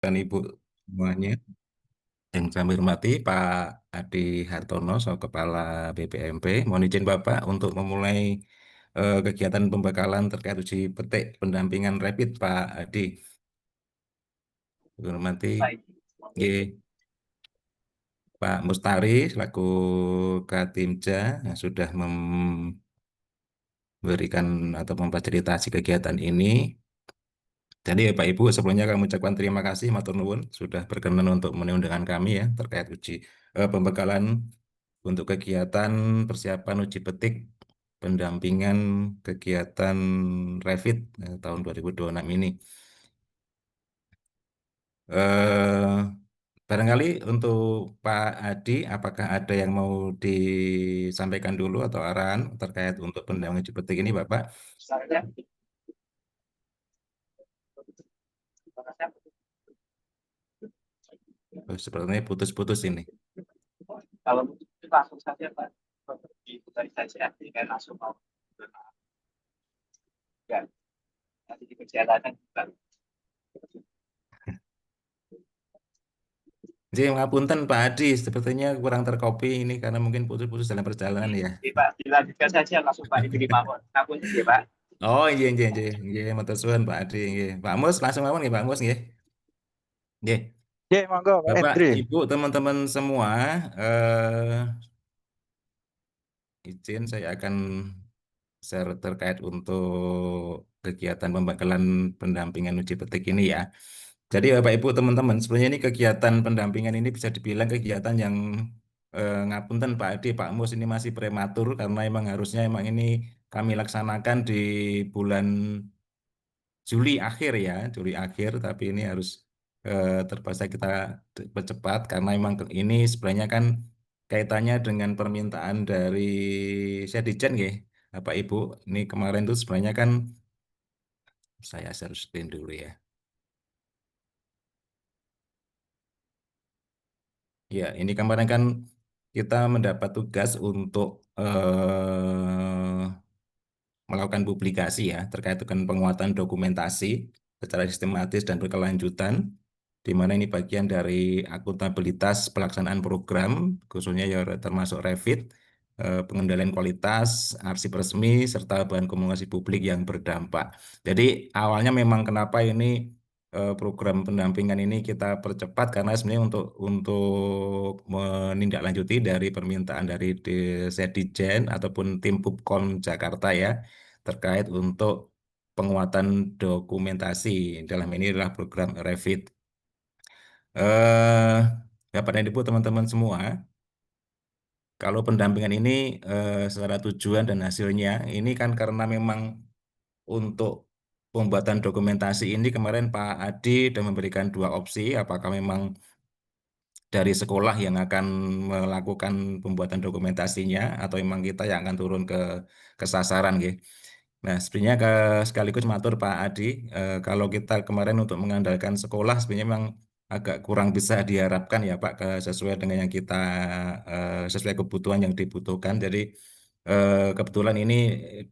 dan Ibu semuanya. Yang kami hormati Pak Adi Hartono, selaku Kepala BPMP. Mohon izin Bapak untuk memulai kegiatan pembekalan terkait uji petik pendampingan rapid Pak Adi. Yang hormati Baik. G. Pak Mustari selaku Katimja yang sudah memberikan atau memfasilitasi kegiatan ini. Jadi ya Pak Ibu, sebelumnya kami ucapkan terima kasih matur nuwun sudah berkenan untuk memenuhi undangan kami ya terkait pembekalan untuk kegiatan persiapan uji petik pendampingan kegiatan Revit tahun 2026 ini. Eh, Barangkali untuk Pak Adi, apakah ada yang mau disampaikan dulu atau arahan terkait untuk pendampingan uji petik ini, Bapak? Saya Sepertinya putus-putus ini. kalau itu langsung saja Pak, dari saja dengan langsung mau ya, nanti di perjalanan juga. Jadi ngapunten Pak Adi, sepertinya kurang terkopi ini karena mungkin putus-putus dalam perjalanan ya. Oke, Pak, dilanjutkan saja langsung Pak diterima kok. Aku ya Pak. Oh iya iya iya iya matur suwun Pak Adi nggih. Pak Mus langsung mawon nggih Pak Mus nggih. Nggih. Oke, monggo Pak Bapak, Hendri. Ibu, teman-teman semua, eh, izin saya akan share terkait untuk kegiatan pembekalan pendampingan uji petik ini ya. Jadi Bapak Ibu teman-teman, sebenarnya ini kegiatan pendampingan ini bisa dibilang kegiatan yang ngapunten Pak Adi, Pak Mus ini masih prematur karena emang harusnya emang ini kami laksanakan di bulan Juli akhir ya, Juli akhir, tapi ini harus terpaksa kita percepat karena memang ini sebenarnya kan kaitannya dengan permintaan dari Sedijen ya, Bapak Ibu. Ini kemarin tuh sebenarnya kan saya share screen dulu ya. Ya, ini kemarin kan kita mendapat tugas untuk melakukan publikasi ya terkait dengan penguatan dokumentasi secara sistematis dan berkelanjutan, di mana ini bagian dari akuntabilitas pelaksanaan program, khususnya ya termasuk Revit, pengendalian kualitas, arsip resmi, serta bahan komunikasi publik yang berdampak. Jadi awalnya memang kenapa ini program pendampingan ini kita percepat karena sebenarnya untuk menindaklanjuti dari permintaan dari Sedijen ataupun tim Pupkom Jakarta ya terkait untuk penguatan dokumentasi. Dalam ini adalah program Revit. Eh, Bapak dan Ibu teman-teman semua, kalau pendampingan ini secara tujuan dan hasilnya ini kan karena memang untuk pembuatan dokumentasi ini kemarin Pak Adi sudah memberikan dua opsi, apakah memang dari sekolah yang akan melakukan pembuatan dokumentasinya atau memang kita yang akan turun ke sasaran gitu. Nah, sebenarnya sekaligus matur Pak Adi, kalau kita kemarin untuk mengandalkan sekolah sebenarnya memang agak kurang bisa diharapkan ya Pak, sesuai dengan yang kita sesuai kebutuhan yang dibutuhkan. Jadi kebetulan ini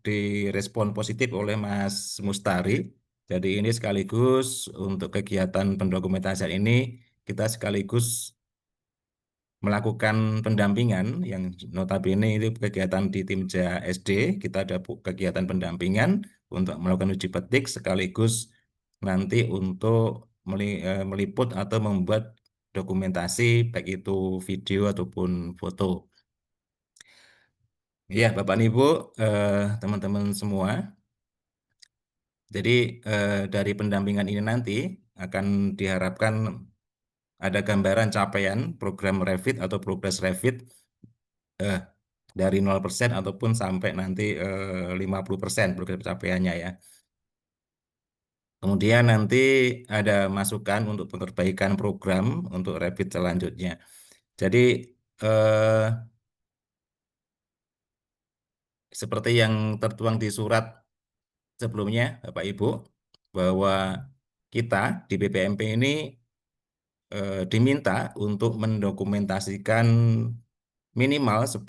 direspon positif oleh Mas Mustari. Jadi ini sekaligus untuk kegiatan pendokumentasian ini kita sekaligus melakukan pendampingan yang notabene itu kegiatan di Timja SD, kita ada kegiatan pendampingan untuk melakukan uji petik sekaligus nanti untuk meliput atau membuat dokumentasi baik itu video ataupun foto. Ya, Bapak dan Ibu, teman-teman semua. Jadi dari pendampingan ini nanti akan diharapkan ada gambaran capaian program Revit atau progres Revit eh, dari 0% ataupun sampai nanti 50% program pencapaiannya ya. Kemudian nanti ada masukan untuk perbaikan program untuk Revit selanjutnya. Jadi eh, seperti yang tertuang di surat sebelumnya, Bapak Ibu, bahwa kita di BPMP ini diminta untuk mendokumentasikan minimal 10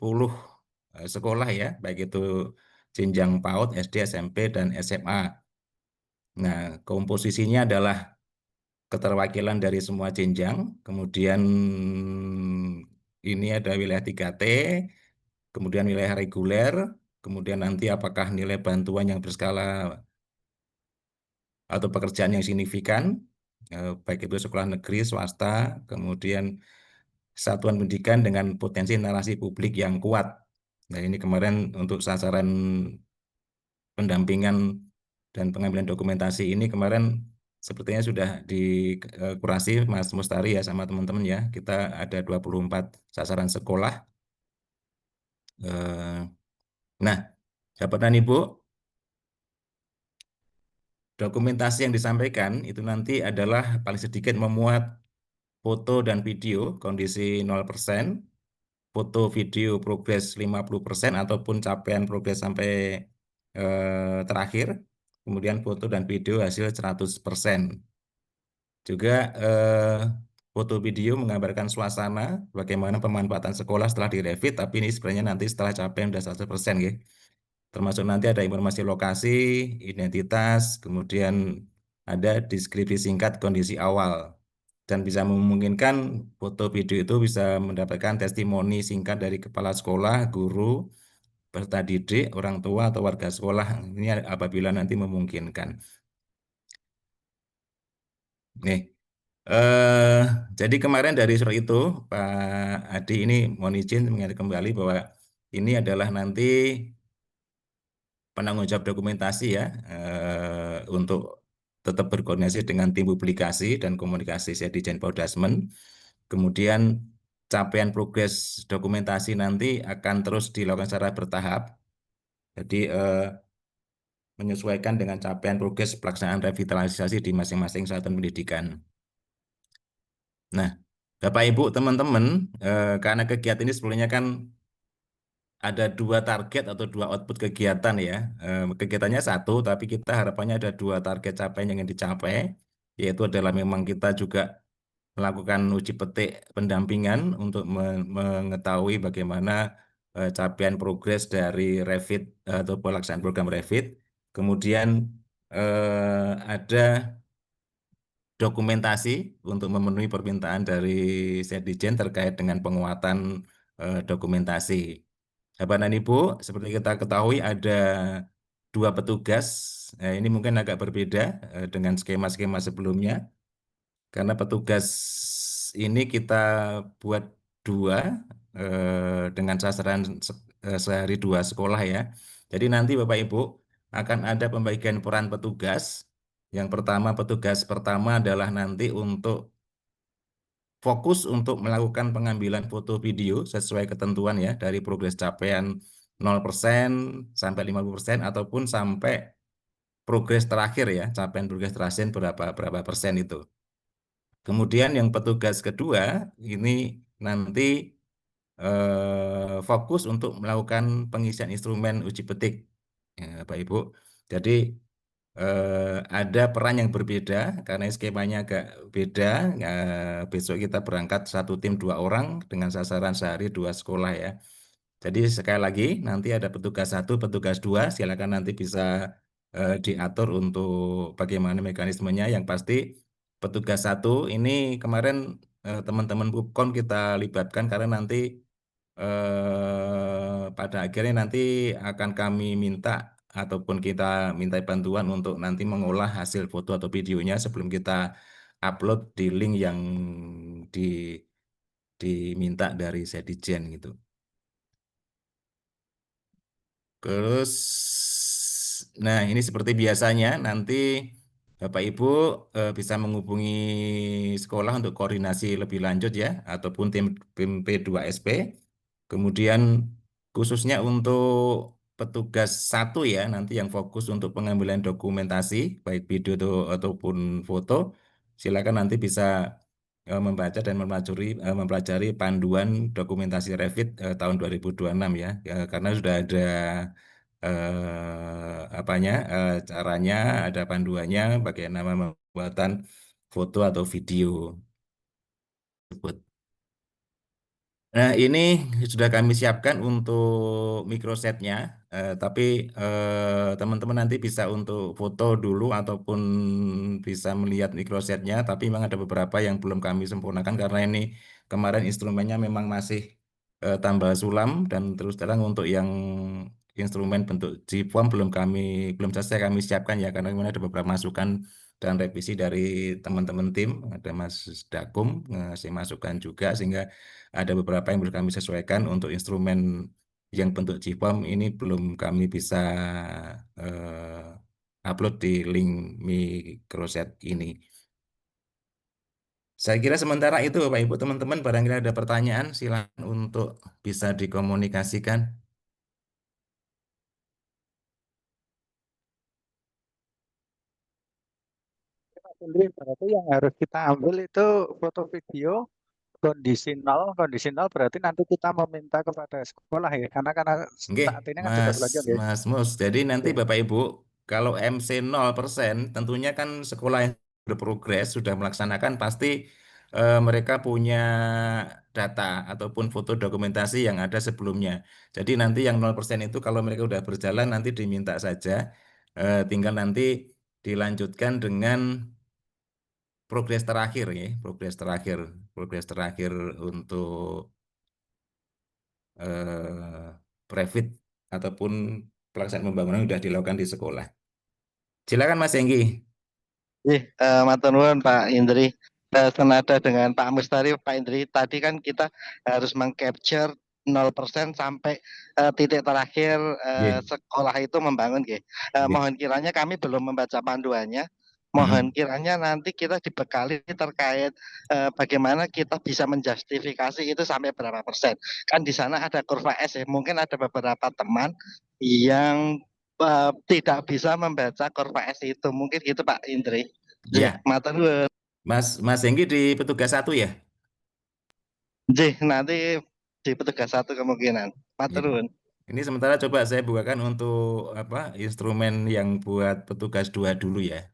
sekolah ya, baik itu jenjang PAUD, SD, SMP, dan SMA. Nah, komposisinya adalah keterwakilan dari semua jenjang, kemudian ini ada wilayah 3T, kemudian wilayah reguler, kemudian nanti apakah nilai bantuan yang berskala atau pekerjaan yang signifikan, baik itu sekolah negeri, swasta, kemudian satuan pendidikan dengan potensi narasi publik yang kuat. Nah, ini kemarin untuk sasaran pendampingan dan pengambilan dokumentasi ini kemarin sepertinya sudah dikurasi Mas Mustari ya sama teman-teman ya. Kita ada 24 sasaran sekolah. Eh, Nah, jabatan Ibu, dokumentasi yang disampaikan itu nanti adalah paling sedikit memuat foto dan video kondisi 0%, foto video progres 50% ataupun capaian progres sampai terakhir, kemudian foto dan video hasil 100%. Juga foto video menggambarkan suasana bagaimana pemanfaatan sekolah setelah direvit, tapi ini sebenarnya nanti setelah capaian sudah 100% ya. Termasuk nanti ada informasi lokasi, identitas, kemudian ada deskripsi singkat kondisi awal. Dan bisa memungkinkan foto video itu bisa mendapatkan testimoni singkat dari kepala sekolah, guru, peserta didik, orang tua, atau warga sekolah. Ini apabila nanti memungkinkan. Nih, eh, jadi kemarin dari surat itu, Pak Adi ini mohon izin mengingat kembali bahwa ini adalah nanti penanggung jawab dokumentasi ya, untuk tetap berkoordinasi dengan tim publikasi dan komunikasi Sedijen Podasmen. Kemudian capaian progres dokumentasi nanti akan terus dilakukan secara bertahap. Jadi menyesuaikan dengan capaian progres pelaksanaan revitalisasi di masing-masing satuan pendidikan. Nah, Bapak Ibu teman-teman, karena kegiatan ini sebelumnya kan ada dua target atau dua output kegiatan ya. Kegiatannya satu, tapi kita harapannya ada dua target capaian yang ingin dicapai, yaitu adalah memang kita juga melakukan uji petik pendampingan untuk mengetahui bagaimana capaian progres dari Revit atau pelaksanaan program Revit. Kemudian ada dokumentasi untuk memenuhi permintaan dari Setdijen terkait dengan penguatan dokumentasi. Bapak dan Ibu, seperti kita ketahui ada dua petugas. Ini mungkin agak berbeda dengan skema-skema sebelumnya, karena petugas ini kita buat dua dengan sasaran sehari dua sekolah ya. Jadi nanti Bapak Ibu akan ada pembagian peran petugas. Yang pertama, petugas pertama adalah nanti untuk fokus untuk melakukan pengambilan foto video sesuai ketentuan ya dari progres capaian 0% sampai 50% ataupun sampai progres terakhir ya, capaian progres terakhir berapa berapa persen itu. Kemudian yang petugas kedua ini nanti fokus untuk melakukan pengisian instrumen uji petik, ya, Bapak Ibu. Jadi ada peran yang berbeda karena skemanya agak beda. Besok kita berangkat satu tim dua orang dengan sasaran sehari dua sekolah ya. Jadi sekali lagi nanti ada petugas satu, petugas dua. Silakan nanti bisa diatur untuk bagaimana mekanismenya. Yang pasti petugas satu ini kemarin teman-teman Pupkom kita libatkan karena nanti pada akhirnya nanti akan kami minta ataupun kita minta bantuan untuk nanti mengolah hasil foto atau videonya sebelum kita upload di link yang di, diminta dari Sedijen gitu. Terus, nah ini seperti biasanya nanti Bapak Ibu bisa menghubungi sekolah untuk koordinasi lebih lanjut ya, ataupun tim P2SP. Kemudian khususnya untuk petugas satu ya, nanti yang fokus untuk pengambilan dokumentasi, baik video ataupun foto, silakan nanti bisa membaca dan mempelajari panduan dokumentasi Revit tahun 2026 ya. Karena sudah ada caranya, ada panduannya bagaimana pembuatan foto atau video tersebut. Nah, ini sudah kami siapkan untuk microsetnya, tapi teman-teman nanti bisa untuk foto dulu ataupun bisa melihat microsetnya, tapi memang ada beberapa yang belum kami sempurnakan karena ini kemarin instrumennya memang masih tambal sulam dan terus terang untuk yang instrumen bentuk G-form belum selesai kami siapkan ya karena memang ada beberapa masukan dan revisi dari teman-teman tim, ada Mas Dakum ngasih masukan juga sehingga ada beberapa yang perlu kami sesuaikan untuk instrumen yang bentuk JIPOM ini belum kami bisa upload di link microset ini. Saya kira sementara itu Bapak Ibu teman-teman barangkali ada pertanyaan silakan untuk bisa dikomunikasikan. Indri, berarti yang harus kita ambil itu foto video kondisi nol berarti nanti kita meminta kepada sekolah ya, karena Oke, saat ini kan juga Mas belajar ya. Mas Mus. Jadi nanti Oke. Bapak Ibu kalau MC 0% tentunya kan sekolah yang berprogres sudah melaksanakan pasti mereka punya data ataupun foto dokumentasi yang ada sebelumnya. Jadi nanti yang 0% itu kalau mereka sudah berjalan nanti diminta saja tinggal nanti dilanjutkan dengan progres terakhir ya, progres terakhir untuk private ataupun pelaksanaan pembangunan sudah dilakukan di sekolah. Silakan Mas Enggi. Matur nuwun Pak Indri. Senada dengan Pak Mustari, Pak Indri, tadi kan kita harus mengcapture 0% sampai titik terakhir Nggih, sekolah itu membangun. Nggih. nggih. Mohon kiranya kami belum membaca panduannya. Mohon Mm-mm. kiranya nanti kita dibekali terkait bagaimana kita bisa menjustifikasi itu sampai berapa persen. Kan di sana ada kurva S ya. Mungkin ada beberapa teman yang tidak bisa membaca kurva S itu. Mungkin gitu Pak Indri. Jih, Ya, matur nuwun. Mas Enggi di petugas satu ya? Jih, nanti di petugas satu kemungkinan. Ya. Matur nuwun. Ini sementara coba saya bukakan untuk apa instrumen yang buat petugas dua dulu ya.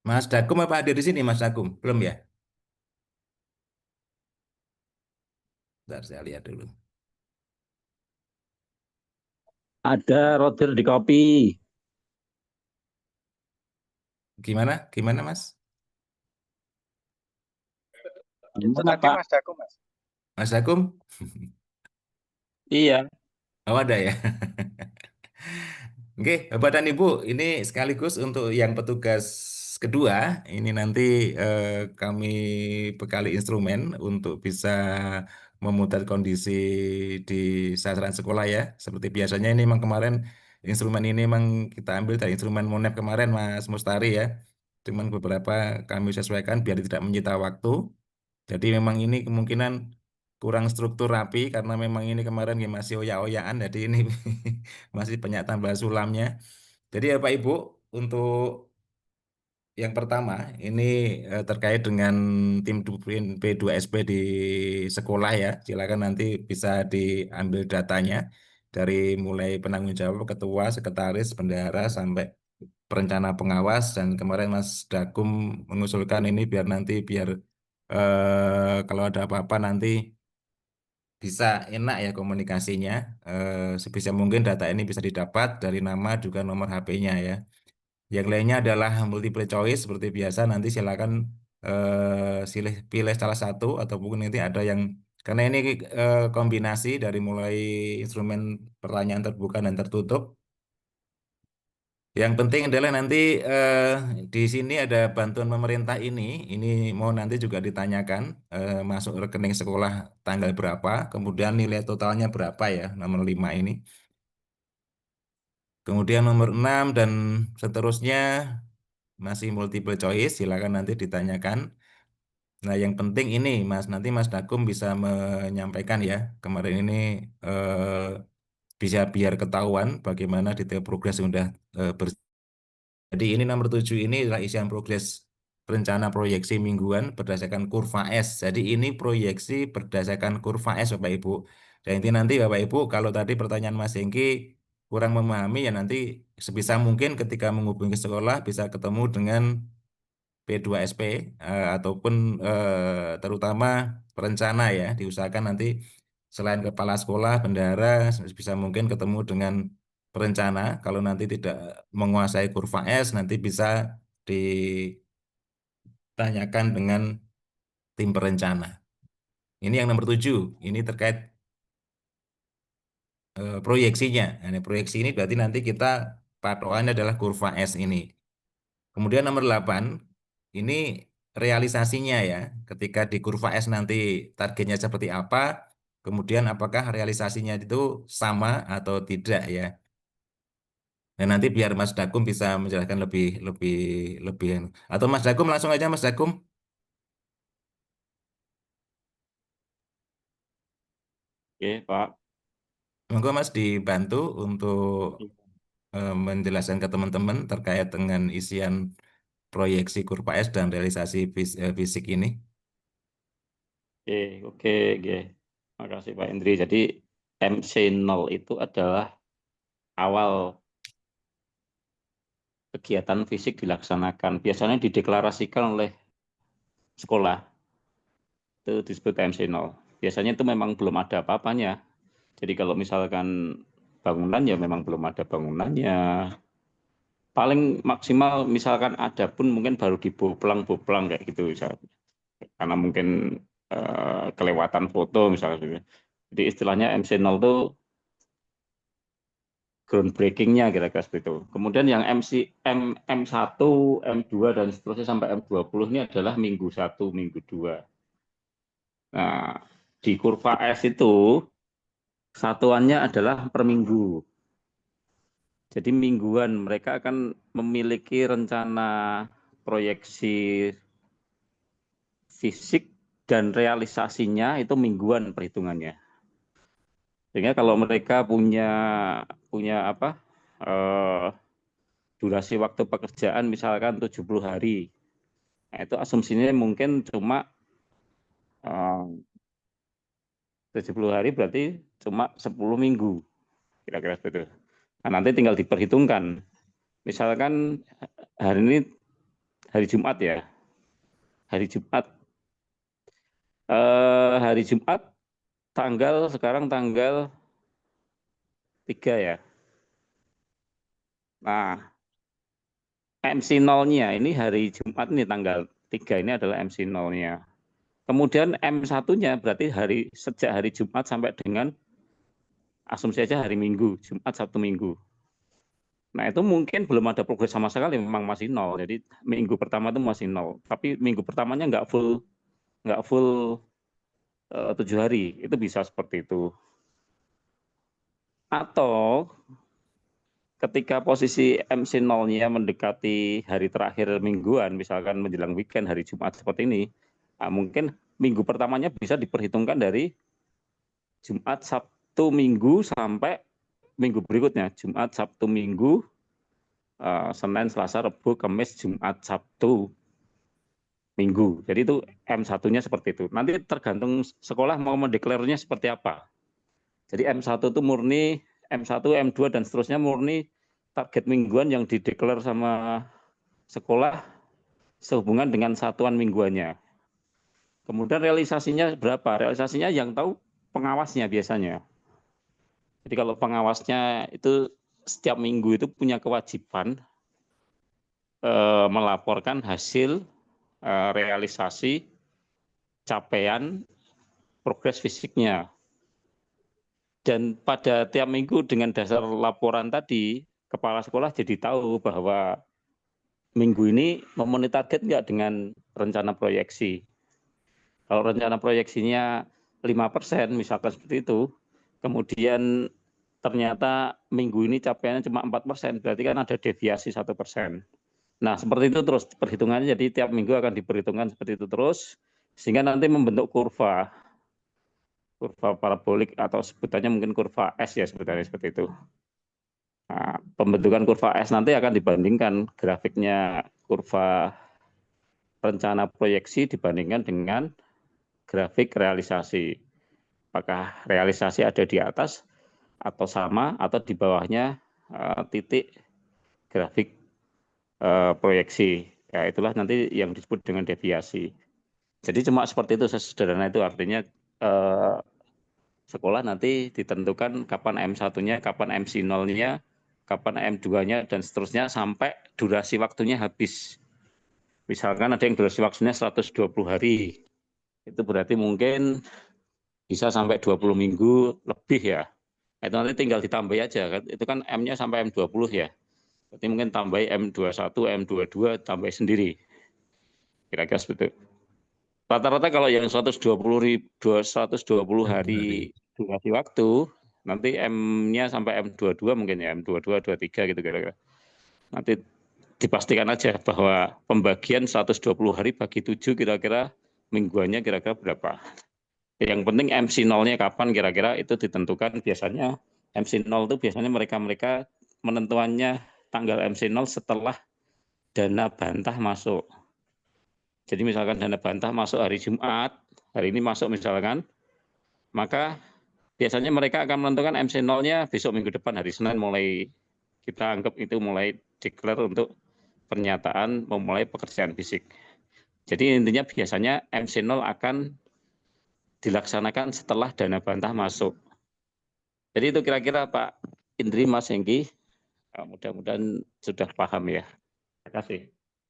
Mas Dakum apa hadir di sini Mas Dakum? Belum ya? Bentar saya lihat dulu. Ada Roger di kopi. Gimana? Gimana Mas? Itu Gimana tadi Pak? Mas Jago Mas. Mas Dakum? Iya. Oh ada ya. Oke, Bapak dan Ibu, ini sekaligus untuk yang petugas kedua, ini nanti kami bekali instrumen untuk bisa memutar kondisi di sasaran sekolah ya. Seperti biasanya ini memang kemarin instrumen ini memang kita ambil dari instrumen Monep kemarin Mas Mustari ya. Cuman beberapa kami sesuaikan biar tidak menyita waktu. Jadi memang ini kemungkinan kurang struktur rapi karena memang ini kemarin ya masih oyak-oyakan, jadi ini masih banyak tambah sulamnya. Jadi ya Pak Ibu, untuk yang pertama ini terkait dengan tim P2SP di sekolah ya. Silakan nanti bisa diambil datanya dari mulai penanggung jawab, ketua, sekretaris, bendahara sampai perencana pengawas dan kemarin Mas Dakum mengusulkan ini biar nanti biar kalau ada apa-apa nanti bisa enak ya komunikasinya. Sebisa mungkin data ini bisa didapat dari nama juga nomor HP-nya ya. Yang lainnya adalah multiple choice seperti biasa. Nanti silakan pilih salah satu ataupun nanti ada yang karena ini kombinasi dari mulai instrumen pertanyaan terbuka dan tertutup. Yang penting adalah nanti eh, di sini ada bantuan pemerintah ini mau nanti juga ditanyakan masuk rekening sekolah tanggal berapa, kemudian nilai totalnya berapa ya, nomor 5 ini. Kemudian nomor 6 dan seterusnya masih multiple choice, silakan nanti ditanyakan. Nah, yang penting ini Mas, nanti Mas Dakum bisa menyampaikan ya, kemarin ini bisa biar ketahuan bagaimana detail progres yang sudah jadi ini nomor 7 ini adalah isian progres rencana proyeksi mingguan berdasarkan kurva S. Jadi ini proyeksi berdasarkan kurva S, Bapak Ibu. Dan nanti Bapak Ibu, kalau tadi pertanyaan Mas Hengki kurang memahami, ya nanti sebisa mungkin ketika menghubungi sekolah bisa ketemu dengan P2SP ataupun terutama perencana ya, diusahakan nanti selain kepala sekolah, bendahara, bisa mungkin ketemu dengan perencana. Kalau nanti tidak menguasai kurva S, nanti bisa ditanyakan dengan tim perencana. Ini yang nomor 7, ini terkait proyeksinya. Nah, ini proyeksi ini berarti nanti kita patokannya adalah kurva S ini. Kemudian nomor 8, ini realisasinya ya. Ketika di kurva S nanti targetnya seperti apa, kemudian apakah realisasinya itu sama atau tidak ya. Dan nanti biar Mas Dakum bisa menjelaskan lebih lebih lebih atau Mas Dakum langsung aja Mas Dakum. Oke, Pak. Monggo Mas dibantu untuk menjelaskan ke teman-teman terkait dengan isian proyeksi kurva S dan realisasi fisik ini. Oke, oke, oke. Makasih Pak Indri. Jadi MC0 itu adalah awal kegiatan fisik dilaksanakan. Biasanya dideklarasikan oleh sekolah. Itu disebut MC0. Biasanya itu memang belum ada apa-apanya. Jadi kalau misalkan bangunan ya memang belum ada bangunannya. Paling maksimal misalkan ada pun mungkin baru diboplang-boplang kayak gitu. Karena mungkin kelewatan foto misalnya. Jadi istilahnya MC0 itu groundbreaking-nya kira-kira seperti itu. Kemudian yang M1, M2 dan seterusnya sampai M20 ini adalah minggu 1, minggu 2. Nah, di kurva S itu satuannya adalah per minggu. Jadi mingguan mereka akan memiliki rencana proyeksi fisik dan realisasinya itu mingguan perhitungannya. Sehingga kalau mereka punya apa durasi waktu pekerjaan misalkan 70 hari, nah itu asumsinya mungkin cuma 70 hari berarti cuma 10 minggu, kira-kira seperti itu. Nah, nanti tinggal diperhitungkan. Misalkan hari ini hari Jumat ya, hari Jumat sekarang tanggal 3 ya. Nah, MC0-nya ini hari Jumat ini tanggal 3 ini adalah MC0-nya. Kemudian M1-nya berarti sejak hari Jumat sampai dengan asumsi saja hari Minggu, Jumat, Sabtu, Minggu. Nah, itu mungkin belum ada progres sama sekali, memang masih 0. Jadi minggu pertama itu masih 0. Tapi minggu pertamanya nggak full 7 hari. Itu bisa seperti itu. Atau ketika posisi MC0-nya mendekati hari terakhir mingguan, misalkan menjelang weekend hari Jumat seperti ini, nah mungkin minggu pertamanya bisa diperhitungkan dari Jumat, Sabtu, Minggu sampai minggu berikutnya. Jumat, Sabtu, Minggu, Senin, Selasa, Rabu, Kamis, Jumat, Sabtu, Minggu. Jadi itu M1-nya seperti itu. Nanti tergantung sekolah mau mendeklarasinya seperti apa. Jadi M1 itu murni, M1, M2 dan seterusnya murni target mingguan yang dideklar sama sekolah sehubungan dengan satuan mingguannya. Kemudian realisasinya berapa? Realisasinya yang tahu pengawasnya biasanya. Jadi kalau pengawasnya itu setiap minggu itu punya kewajiban melaporkan hasil realisasi capaian progres fisiknya. Dan pada tiap minggu dengan dasar laporan tadi, kepala sekolah jadi tahu bahwa minggu ini memenuhi target enggak dengan rencana proyeksi. Kalau rencana proyeksinya 5%, misalkan seperti itu, kemudian ternyata minggu ini capaiannya cuma 4%, berarti kan ada deviasi 1%. Nah, seperti itu terus perhitungannya, jadi tiap minggu akan diperhitungkan seperti itu terus, sehingga nanti membentuk kurva parabolik atau sebutannya mungkin kurva S ya sebenarnya seperti itu. Nah, pembentukan kurva S nanti akan dibandingkan grafiknya kurva rencana proyeksi dibandingkan dengan grafik realisasi. Apakah realisasi ada di atas atau sama atau di bawahnya titik grafik proyeksi. Ya, itulah nanti yang disebut dengan deviasi. Jadi cuma seperti itu, sesederhana itu, artinya sekolah nanti ditentukan kapan M1-nya, kapan MC0-nya, kapan M2-nya, dan seterusnya sampai durasi waktunya habis. Misalkan ada yang durasi waktunya 120 hari, itu berarti mungkin bisa sampai 20 minggu lebih ya. Itu nanti tinggal ditambah aja, itu kan M-nya sampai M20 ya. Berarti mungkin tambah M21, M22, tambah sendiri. Kira-kira seperti itu. Rata-rata kalau yang 120 hari durasi waktu, nanti M-nya sampai M22 mungkin ya, M22, 23 gitu kira-kira. Nanti dipastikan aja bahwa pembagian 120 hari bagi 7 kira-kira mingguannya kira-kira berapa. Yang penting MC0-nya kapan kira-kira itu ditentukan. Biasanya MC0 itu biasanya mereka menentuannya tanggal MC0 setelah dana bantah masuk. Jadi misalkan dana bantah masuk hari Jumat, hari ini masuk misalkan, maka biasanya mereka akan menentukan MC0-nya besok minggu depan hari Senin, mulai kita anggap itu mulai declare untuk pernyataan memulai pekerjaan fisik. Jadi intinya biasanya MC0 akan dilaksanakan setelah dana bantah masuk. Jadi itu kira-kira Pak Indri, Mas Hengki, mudah-mudahan sudah paham ya. Terima kasih.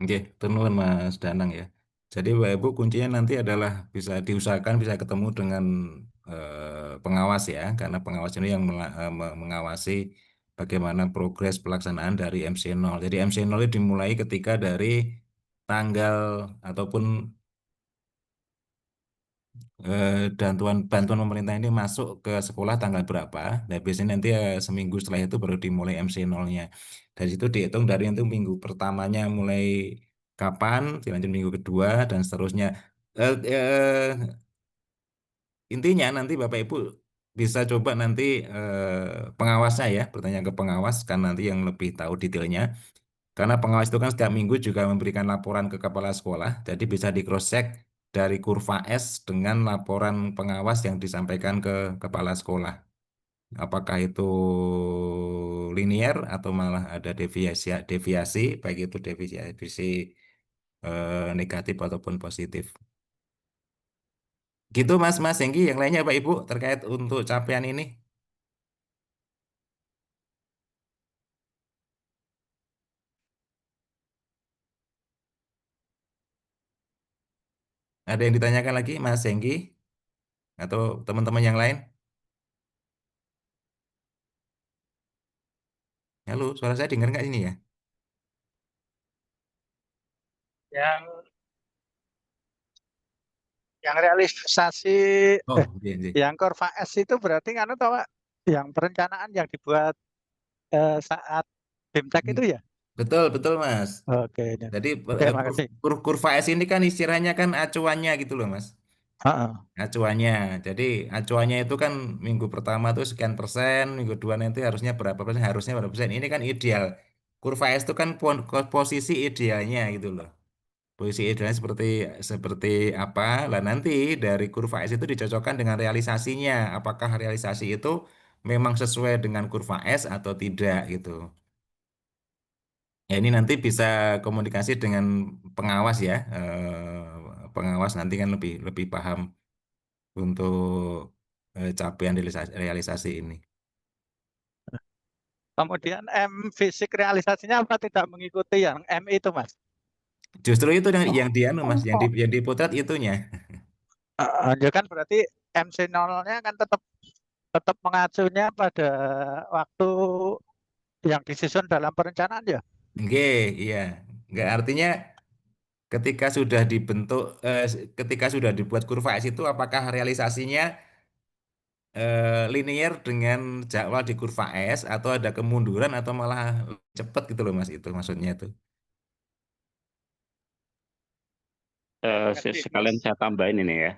Oke, turun Mas Danang ya. Jadi Bapak Ibu kuncinya nanti adalah bisa diusahakan bisa ketemu dengan pengawas ya, karena pengawas ini yang mengawasi bagaimana progres pelaksanaan dari MC0. Jadi MC0 itu dimulai ketika dari tanggal ataupun bantuan pemerintah ini masuk ke sekolah tanggal berapa. Dan biasanya nanti seminggu setelah itu baru dimulai MC0-nya. Dari situ dihitung dari itu minggu pertamanya mulai kapan, dilanjut minggu kedua, dan seterusnya. Intinya nanti Bapak Ibu bisa coba nanti pengawasnya ya, bertanya ke pengawas, kan nanti yang lebih tahu detailnya. Karena pengawas itu kan setiap minggu juga memberikan laporan ke kepala sekolah, jadi bisa di cross check dari kurva S dengan laporan pengawas yang disampaikan ke kepala sekolah. Apakah itu linier atau malah ada deviasi, baik itu deviasi negatif ataupun positif. Gitu Mas Hengki, yang lainnya Pak Ibu terkait untuk capaian ini. Ada yang ditanyakan lagi Mas Hengki atau teman-teman yang lain? Halo, suara saya dengar nggak ini ya? Yang realisasi Oh, iya, iya. yang kurva S itu berarti kan itu Pak, yang perencanaan yang dibuat saat BIMTEK itu ya? Betul, betul Mas. Oke, Jadi oke, makasih. kurva S ini kan istilahnya kan acuannya gitu loh Mas. Heeh. Acuannya. Jadi acuannya itu kan minggu pertama tuh sekian persen, minggu dua nanti harusnya berapa persen, harusnya berapa persen. Ini kan ideal. Kurva S itu kan posisi idealnya gitu loh. Posisi idealnya seperti seperti apa? Lah nanti dari kurva S itu dicocokkan dengan realisasinya. Apakah realisasi itu memang sesuai dengan kurva S atau tidak gitu. Ya ini nanti bisa komunikasi dengan pengawas ya. Pengawas nanti kan lebih lebih paham untuk capaian realisasi ini. Kemudian M fisik realisasinya apa tidak mengikuti yang M itu, Mas? Justru itu yang dianu Mas, yang dipotret itunya. Ya kan berarti MC0-nya kan tetap mengacunya pada waktu yang disusun dalam perencanaan ya. Oke, iya. Enggak artinya ketika sudah dibentuk, ketika sudah dibuat kurva S itu apakah realisasinya linier dengan jadwal di kurva S atau ada kemunduran atau malah cepat gitu loh Mas, itu maksudnya itu. Sekalian saya tambahin ini ya.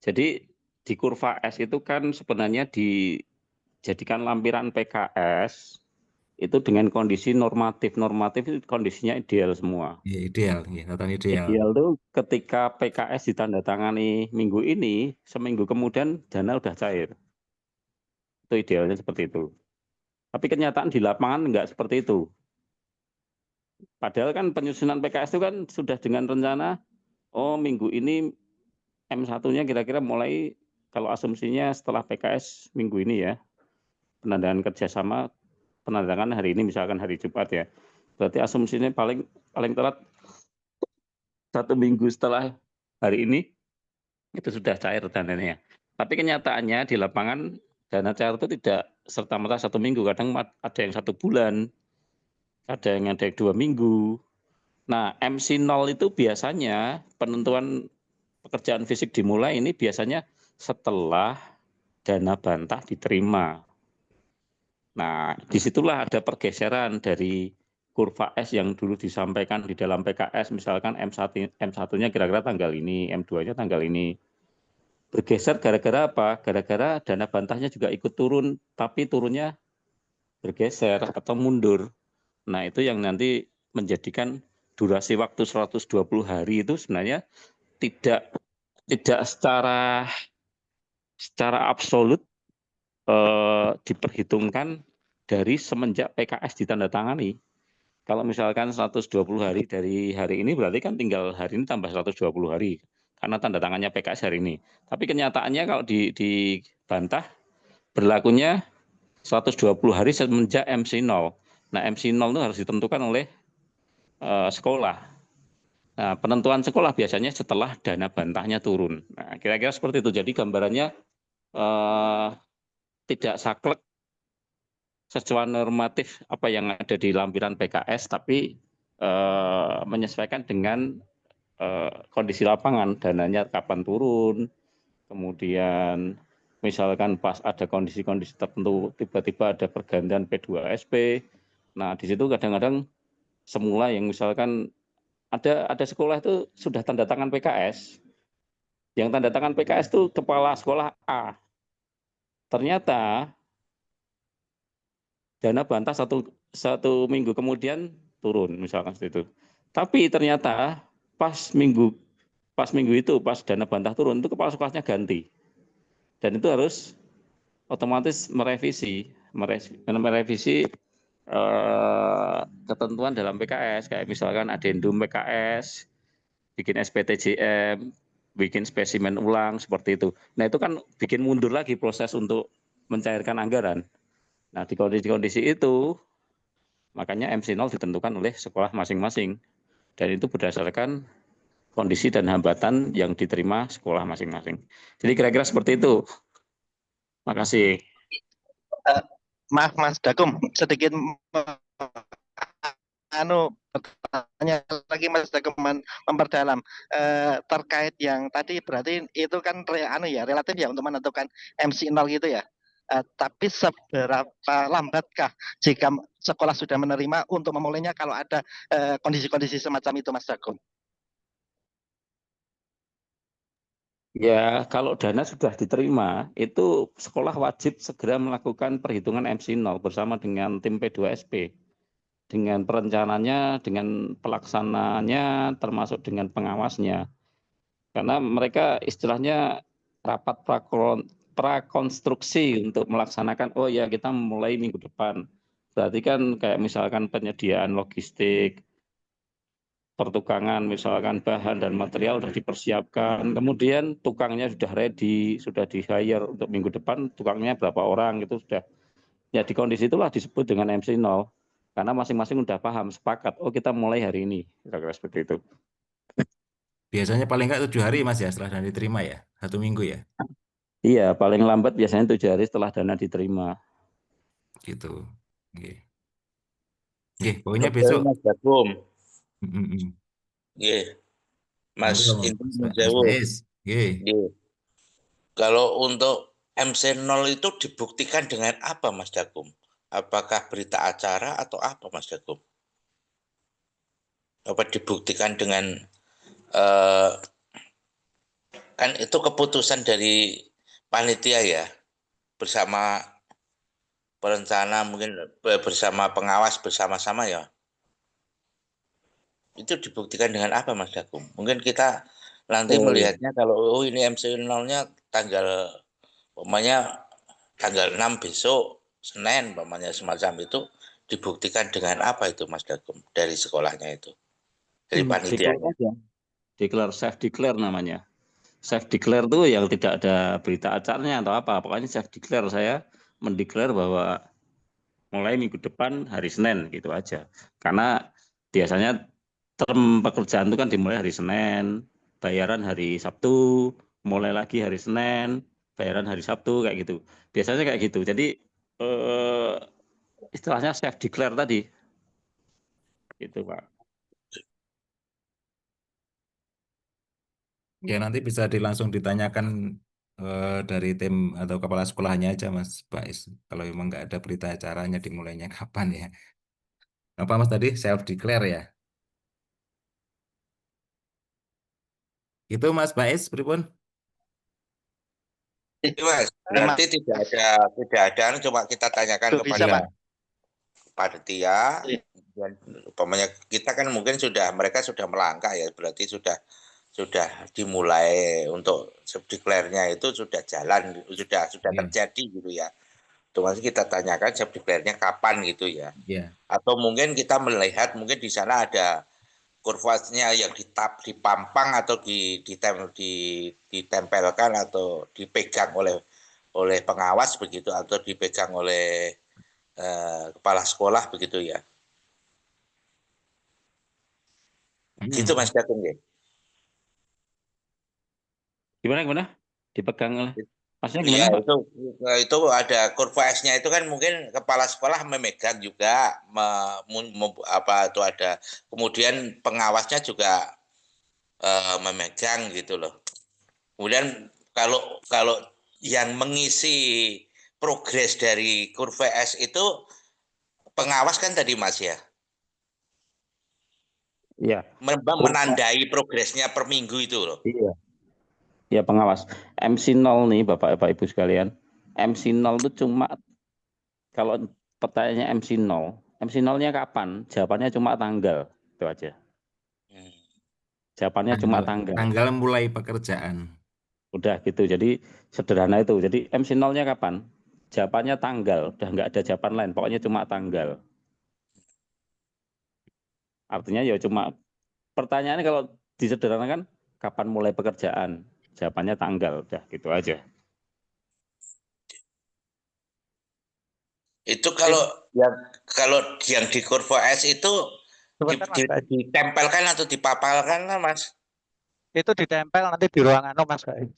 Jadi di kurva S itu kan sebenarnya dijadikan lampiran PKS itu dengan kondisi normatif itu kondisinya ideal semua. Ya, ideal, ya, tatanan ideal. Ideal tuh ketika PKS ditandatangani minggu ini, seminggu kemudian dana udah cair. Itu idealnya seperti itu. Tapi kenyataan di lapangan enggak seperti itu. Padahal kan penyusunan PKS itu kan sudah dengan rencana, oh minggu ini M1-nya kira-kira mulai, kalau asumsinya setelah PKS minggu ini ya, penandatangan kerjasama, penandatangan hari ini misalkan hari Jumat ya. Berarti asumsinya paling telat 1 minggu setelah hari ini itu sudah cair dananya. Tapi kenyataannya di lapangan dana cair itu tidak serta-merta 1 minggu, kadang ada yang 1 bulan, ada yang 2 minggu. Nah, MC0 itu biasanya penentuan pekerjaan fisik dimulai ini biasanya setelah dana bantah diterima. Nah, disitulah ada pergeseran dari kurva S yang dulu disampaikan di dalam PKS, misalkan M1-nya kira-kira tanggal ini, M2-nya tanggal ini. Bergeser gara-gara apa? Gara-gara dana bantahnya juga ikut turun, tapi turunnya bergeser atau mundur. Nah, itu yang nanti menjadikan durasi waktu 120 hari itu sebenarnya tidak secara absolut diperhitungkan dari semenjak PKS ditandatangani. Kalau misalkan 120 hari dari hari ini berarti kan tinggal hari ini tambah 120 hari karena tanda tangannya PKS hari ini. Tapi kenyataannya kalau dibantah berlakunya 120 hari semenjak MC0. Nah, MC0 itu harus ditentukan oleh sekolah. Nah, penentuan sekolah biasanya setelah dana bantahnya turun. Nah, kira-kira seperti itu. Jadi gambarannya tidak saklek sesuai normatif apa yang ada di lampiran PKS, tapi menyesuaikan dengan kondisi lapangan, dananya kapan turun, kemudian misalkan pas ada kondisi-kondisi tertentu tiba-tiba ada pergantian P2SP. Nah, di situ kadang-kadang semula yang misalkan ada sekolah itu sudah tanda tangan PKS. Yang tanda tangan PKS itu kepala sekolah A. Ternyata dana bantah satu minggu kemudian turun misalkan seperti itu. Tapi ternyata pas minggu itu pas dana bantah turun itu kepala sekolahnya ganti. Dan itu harus otomatis merevisi ketentuan dalam PKS, kayak misalkan adendum PKS, bikin SPTJM, bikin spesimen ulang seperti itu. Nah, itu kan bikin mundur lagi proses untuk mencairkan anggaran. Nah, di kondisi itu makanya MC0 ditentukan oleh sekolah masing-masing. Dan itu berdasarkan kondisi dan hambatan yang diterima sekolah masing-masing. Jadi kira-kira seperti itu. Makasih. Maaf Mas Dakum, sedikit bertanya lagi Mas Dakum memperdalam terkait yang tadi, berarti itu kan relatif ya untuk menentukan MC0 gitu ya. Tapi seberapa lambatkah jika sekolah sudah menerima untuk memulainya kalau ada kondisi-kondisi semacam itu Mas Dakum? Ya, kalau dana sudah diterima, itu sekolah wajib segera melakukan perhitungan MC0 bersama dengan tim P2SP. Dengan perencanaannya, dengan pelaksanaannya, termasuk dengan pengawasnya. Karena mereka istilahnya rapat prakonstruksi untuk melaksanakan, oh ya kita mulai minggu depan. Berarti kan kayak misalkan penyediaan logistik, pertukangan misalkan bahan dan material sudah dipersiapkan, kemudian tukangnya sudah ready, sudah di-hire untuk minggu depan, tukangnya berapa orang itu sudah. Ya di kondisi itulah disebut dengan MC0, karena masing-masing sudah paham, sepakat, oh kita mulai hari ini, kira-kira seperti itu. Biasanya paling nggak 7 hari Mas ya setelah dana diterima ya, 1 minggu ya. Iya, paling lambat biasanya 7 hari setelah dana diterima. Gitu. Pokoknya besok. Mas Dakum. Mas kalau untuk MC0 itu dibuktikan dengan apa Mas Dakum? Apakah berita acara atau apa Mas Dakum? Apa dibuktikan dengan kan itu keputusan dari panitia ya, bersama perencana mungkin bersama pengawas bersama-sama ya. Itu dibuktikan dengan apa Mas Dagung? Mungkin kita nanti melihatnya kalau ini MC0-nya tanggal umpamanya tanggal 6 besok Senin umpamanya semacam itu dibuktikan dengan apa itu Mas Dagung dari sekolahnya itu? Dari Declare panitianya. aja. Declare, self declare namanya. Self declare tuh yang tidak ada berita acaranya atau apa. Pokoknya self declare, saya mendeklar bahwa mulai minggu depan hari Senin gitu aja. Karena biasanya term pekerjaan itu kan dimulai hari Senin, bayaran hari Sabtu, mulai lagi hari Senin, bayaran hari Sabtu kayak gitu. Biasanya kayak gitu. Jadi istilahnya self declare tadi. Gitu, Pak. Ya nanti bisa langsung ditanyakan dari tim atau kepala sekolahnya aja Mas Bais. Kalau memang nggak ada berita acaranya dimulainya kapan ya. Apa Mas tadi self declare ya? Itu Mas Bais, pripun? Itu Mas, berarti tidak ada cuma kita tanyakan Itu bisa, kepada Pak. panitia dan umpamanya kita kan mungkin mereka sudah melangkah ya, berarti sudah dimulai untuk subdeclare-nya itu sudah jalan, sudah Iya. terjadi gitu ya. Otomatis kita tanyakan subdeclare-nya kapan gitu ya. Iya. Atau mungkin kita melihat mungkin di sana ada kurvanya yang dipampang atau ditempelkan atau dipegang oleh pengawas begitu atau dipegang oleh kepala sekolah begitu ya. Gitu Mas Dagung ya. Gimana? Dipegang oleh maksudnya Iya, gimana, Pak? itu ada kurva S-nya itu kan mungkin kepala sekolah memegang juga apa itu ada kemudian pengawasnya juga memegang gitu loh. Kemudian kalau kalau yang mengisi progres dari kurva S itu pengawas kan tadi Mas ya. Iya. Menandai progresnya per minggu itu loh. Iya. Ya pengawas. MC0 nih Bapak Ibu sekalian. MC0 itu cuma kalau pertanyaannya MC0, MC0-nya kapan? Jawabannya cuma tanggal. Itu aja. Jawabannya cuma tanggal. Tanggal mulai pekerjaan. Udah gitu. Jadi sederhana itu. Jadi MC0-nya kapan? Jawabannya tanggal. Udah nggak ada jawaban lain. Pokoknya cuma tanggal. Artinya ya cuma pertanyaannya kalau disederhanakan kapan mulai pekerjaan? Jawabannya tanggal. Udah gitu aja. Itu kalau yang di kurva S itu Sebentar, Mas Bais. ditempelkan atau dipapalkan lah Mas. Itu ditempel nanti di ruang Mas Bais.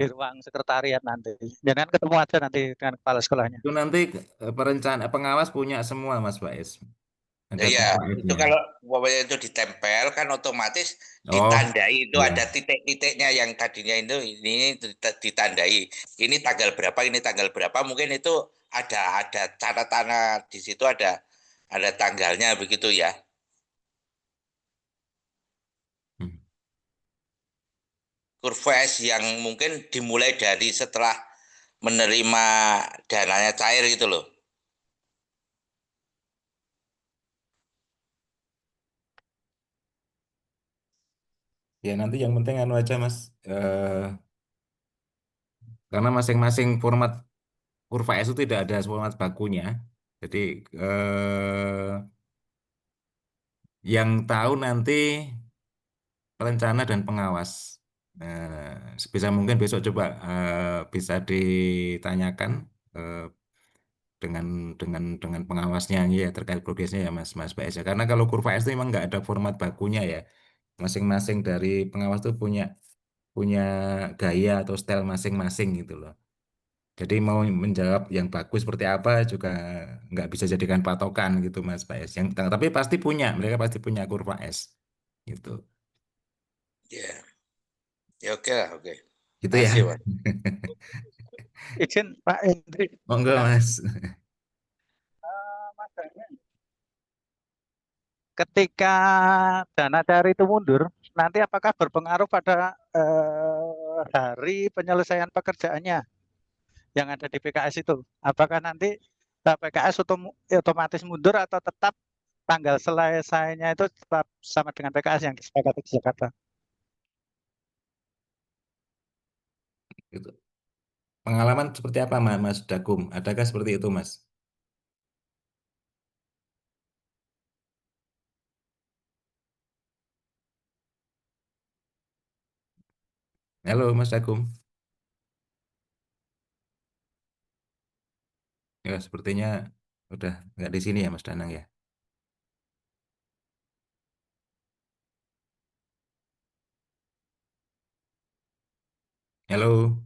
Di ruang sekretariat nanti. Jangan ketemu aja nanti dengan kepala sekolahnya. Itu nanti perencana pengawas punya semua Mas Bais. Ada Iya, kurva itu S-nya. kalau umpamanya itu ditempel kan otomatis Oh, ditandai itu iya. ada titik-titiknya yang tadinya itu ini ditandai. Ini tanggal berapa, ini tanggal berapa, mungkin itu ada catatan di situ ada tanggalnya begitu ya. Kurva S yang mungkin dimulai dari setelah menerima dananya cair gitu loh. Ya nanti yang penting anu aja Mas, karena masing-masing format kurva S itu tidak ada format bakunya. Jadi yang tahu nanti perencana dan pengawas. Sebisa mungkin besok coba bisa ditanyakan eh, dengan pengawasnya ya terkait progresnya ya Mas PS ya. Karena kalau kurva S itu memang nggak ada format bakunya ya. Masing-masing dari pengawas itu punya punya gaya atau style masing-masing gitu loh. Jadi mau menjawab yang bagus seperti apa juga nggak bisa jadikan patokan gitu Mas PS. Tapi pasti punya, mereka pasti punya kurva S gitu. Ya, ya oke lah, oke. Gitu ya. Makasih, Mas. Izin Pak Hendri. Oh enggak Mas. Mas Daniel. Ketika dana cair itu mundur, nanti apakah berpengaruh pada hari penyelesaian pekerjaannya yang ada di PKS itu? Apakah nanti PKS otomatis mundur atau tetap tanggal selesainya itu tetap sama dengan PKS yang disepakati di Jakarta? Gitu. Pengalaman seperti apa Mas Dakum? Adakah seperti itu Mas? Halo Mas Dakum. Ya sepertinya udah nggak di sini ya Mas Danang ya. Halo.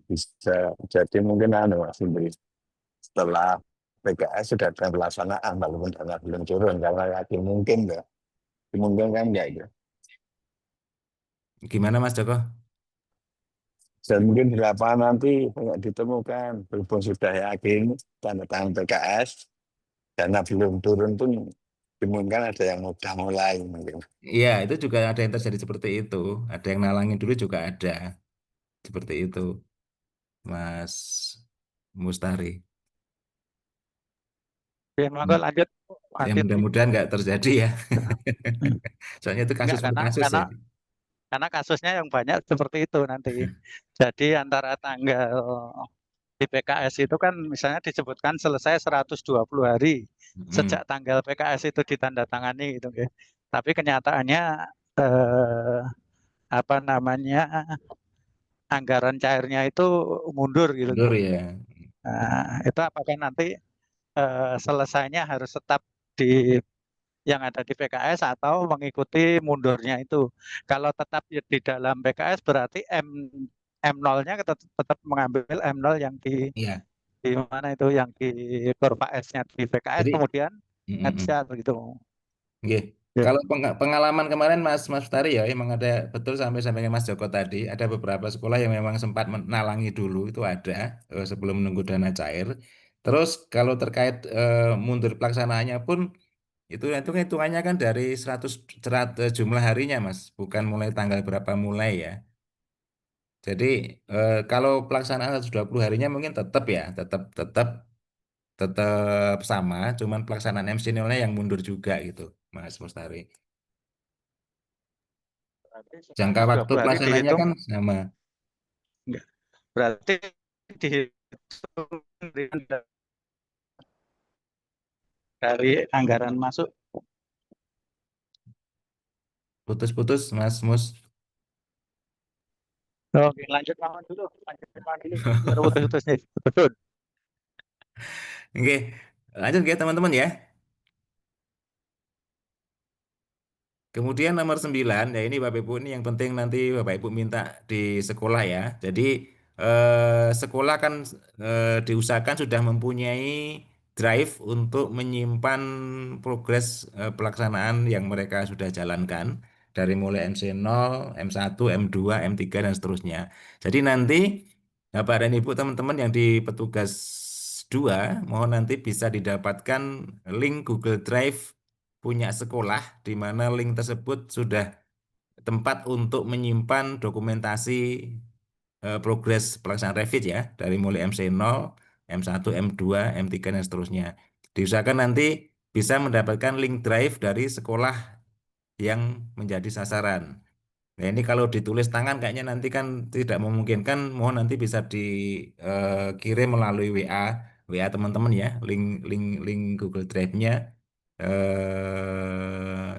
Bisa jadi mungkin Mas Indri, setelah PKS sudah ada pelaksanaan walaupun dana belum turun karena yakin mungkin ya dimungkinkan enggak gitu. Gimana Mas Joko? Dan mungkin di lapangan nanti banyak ditemukan berhubung sudah yakin tanda tangan PKS dana belum turun pun dimungkinkan ada yang udah mulai mungkin. Iya, itu juga ada yang terjadi seperti itu. Ada yang nalangin dulu juga ada. Seperti itu, Mas Mustari. Ya, monggo lanjut. Ya Adit. mudah-mudahan nggak terjadi ya. Soalnya itu kasus Enggak, per kasus ya. karena kasusnya yang banyak seperti itu nanti. Jadi antara tanggal di PKS itu kan misalnya disebutkan selesai 120 hari Mm. sejak tanggal PKS itu ditandatangani gitu, ya. Tapi kenyataannya eh, apa namanya anggaran cairnya itu mundur gitu. Mundur ya. Nah, itu apakah nanti selesainya harus tetap di yang ada di PKS atau mengikuti mundurnya itu. Kalau tetap di dalam PKS berarti M0-nya tetap, tetap mengambil M0 yang Iya. di mana itu yang di kurva S-nya di PKS Jadi, kemudian mm-mm. HR gitu. Nggih. Ya. Kalau pengalaman kemarin Mas Tari ya emang ada betul sampai sampaikan Mas Joko tadi ada beberapa sekolah yang memang sempat menalangi dulu itu ada sebelum menunggu dana cair. Terus kalau terkait mundur pelaksanaannya pun itu hitungannya kan dari 100 jumlah harinya Mas, bukan mulai tanggal berapa mulai ya. Jadi kalau pelaksanaan 120 harinya mungkin tetap ya, tetap tetap tetap sama, cuman pelaksanaan MC0-nya yang mundur juga gitu, Mas Mustari. Berarti Jangka waktu 120 hari pelaksananya dihitung kan sama. enggak. Berarti dihitung dari anggaran masuk. Putus-putus Mas Mus. Oke, lanjut Maman dulu. Lanjut Maman dulu. Biar putus-putus nih. Betul. Oke, lanjut ya teman-teman ya. Kemudian nomor 9, ya ini Bapak Ibu ini yang penting nanti Bapak Ibu minta di sekolah ya. Jadi sekolah kan diusahakan sudah mempunyai drive untuk menyimpan progres pelaksanaan yang mereka sudah jalankan dari mulai MC0, M1, M2, M3 dan seterusnya. Jadi nanti Bapak dan Ibu teman-teman yang di petugas 2 mohon nanti bisa didapatkan link Google Drive punya sekolah di mana link tersebut sudah tempat untuk menyimpan dokumentasi progres pelaksanaan Revit ya dari mulai MC0, M1, M2, M3 dan seterusnya. Diusahakan nanti bisa mendapatkan link drive dari sekolah yang menjadi sasaran. Nah, ini kalau ditulis tangan kayaknya nanti kan tidak memungkinkan. Mohon nanti bisa dikirim melalui WA teman-teman ya, link link link Google Drive-nya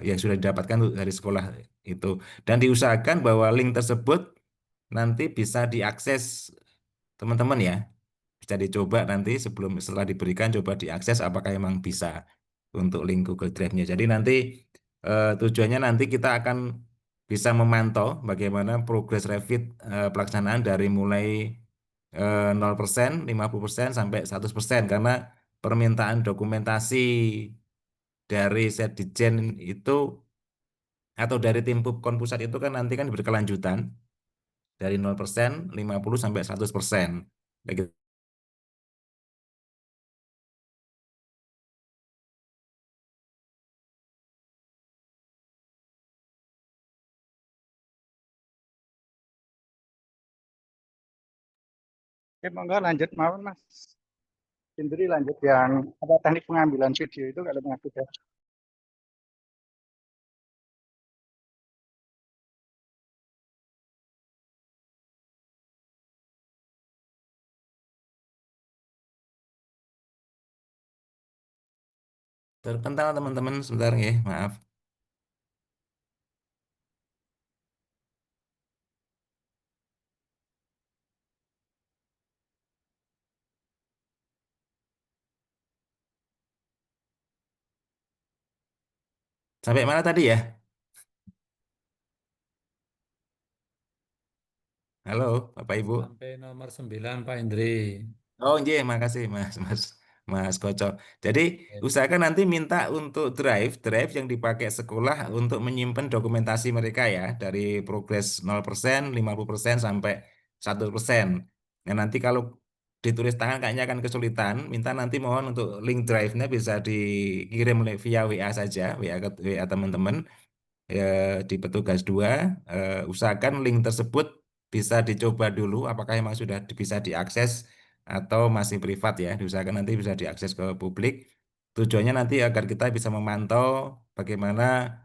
yang sudah didapatkan dari sekolah itu. Dan diusahakan bahwa link tersebut nanti bisa diakses teman-teman ya. Bisa dicoba nanti setelah diberikan coba diakses apakah memang bisa untuk link Google Drive-nya. Jadi nanti tujuannya nanti kita akan bisa memantau bagaimana progres Revit pelaksanaan dari mulai 0%, 50% sampai 100% karena permintaan dokumentasi dari Setdijen itu atau dari tim Pupkon pusat itu kan nanti kan berkelanjutan dari 0%, 50 sampai 100%. Oke, monggo lanjut mawon Mas Indri, lanjut yang apa teknik pengambilan video itu kalau mengaku ya. Terpental teman-teman sebentar ya, maaf. Sampai mana tadi ya? Halo, Bapak Ibu. Sampai nomor 9 Pak Indri. Oh iya, makasih Mas Koco. Jadi usahakan nanti minta untuk drive yang dipakai sekolah untuk menyimpan dokumentasi mereka ya, dari progres 0%, 50% sampai 1%. Nah nanti kalau ditulis tangan kayaknya akan kesulitan, minta nanti mohon untuk link drive-nya bisa dikirim via WA saja, WA teman-teman ya, di petugas 2, usahakan link tersebut bisa dicoba dulu apakah memang sudah bisa diakses atau masih privat ya. Diusahakan nanti bisa diakses ke publik. Tujuannya nanti agar kita bisa memantau bagaimana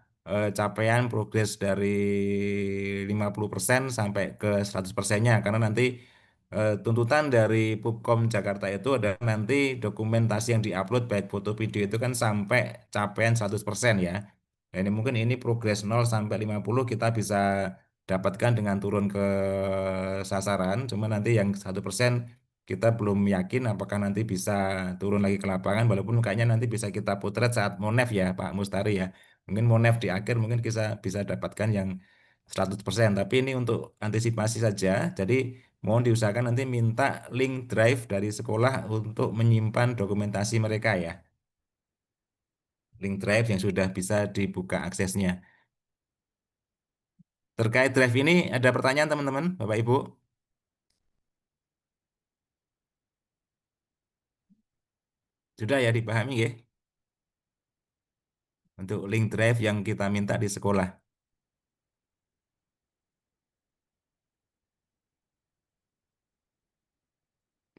capaian progres dari 50% sampai ke 100%-nya karena nanti tuntutan dari Pupkom Jakarta itu ada nanti dokumentasi yang diupload baik foto video itu kan sampai capaian 100% ya. Nah, ini mungkin ini progres 0 sampai 50 kita bisa dapatkan dengan turun ke sasaran. Cuma nanti yang 1% kita belum yakin apakah nanti bisa turun lagi ke lapangan. Walaupun kayaknya nanti bisa kita potret saat Monef ya Pak Mustari ya. Mungkin Monef di akhir mungkin kita bisa dapatkan yang 100%. Tapi ini untuk antisipasi saja. Jadi mohon diusahakan nanti minta link drive dari sekolah untuk menyimpan dokumentasi mereka ya. Link drive yang sudah bisa dibuka aksesnya. Terkait drive ini ada pertanyaan teman-teman, Bapak Ibu? Sudah ya dipahami ya? Untuk link drive yang kita minta di sekolah.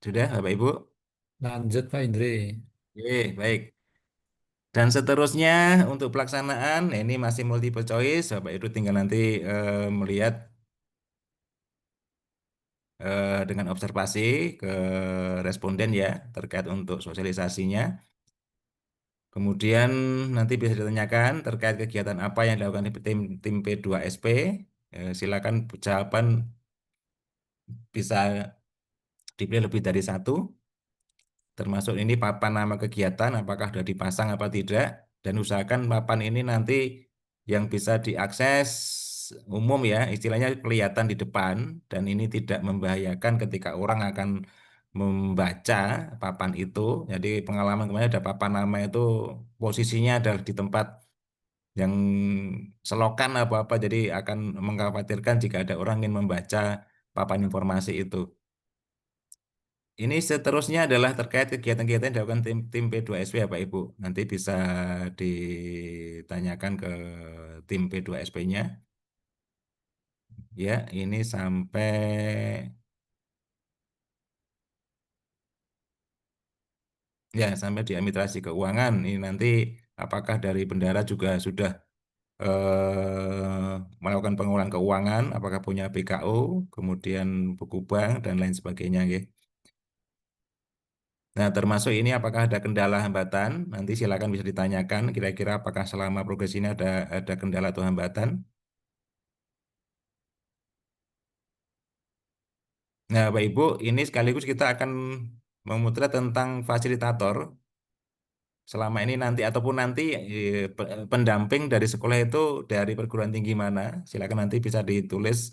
Sudah Bapak Ibu? Lanjut Pak Indri. Oke, baik. Dan seterusnya untuk pelaksanaan, nah ini masih multiple choice, Bapak Ibu tinggal nanti melihat dengan observasi ke responden ya, terkait untuk sosialisasinya. Kemudian nanti bisa ditanyakan terkait kegiatan apa yang dilakukan di tim P2SP. Silakan jawaban bisa dipilih lebih dari satu, termasuk ini papan nama kegiatan, apakah sudah dipasang apa tidak, dan usahakan papan ini nanti yang bisa diakses umum ya, istilahnya kelihatan di depan, dan ini tidak membahayakan ketika orang akan membaca papan itu. Jadi pengalaman kemarin ada papan nama itu posisinya adalah di tempat yang selokan apa-apa, jadi akan mengkhawatirkan jika ada orang ingin membaca papan informasi itu. Ini seterusnya adalah terkait kegiatan-kegiatan yang dilakukan tim P2SP ya Pak Ibu. Nanti bisa ditanyakan ke tim P2SP-nya. Ya, ini sampai di administrasi keuangan. Ini nanti apakah dari bendara juga sudah melakukan pengolahan keuangan, apakah punya BKO, kemudian buku bank dan lain sebagainya, ya. Nah, termasuk ini apakah ada kendala hambatan? Nanti silakan bisa ditanyakan kira-kira apakah selama progres ini ada kendala atau hambatan. Nah, Bapak Ibu, ini sekaligus kita akan memutret tentang fasilitator selama ini nanti ataupun nanti pendamping dari sekolah itu dari perguruan tinggi mana. Silakan nanti bisa ditulis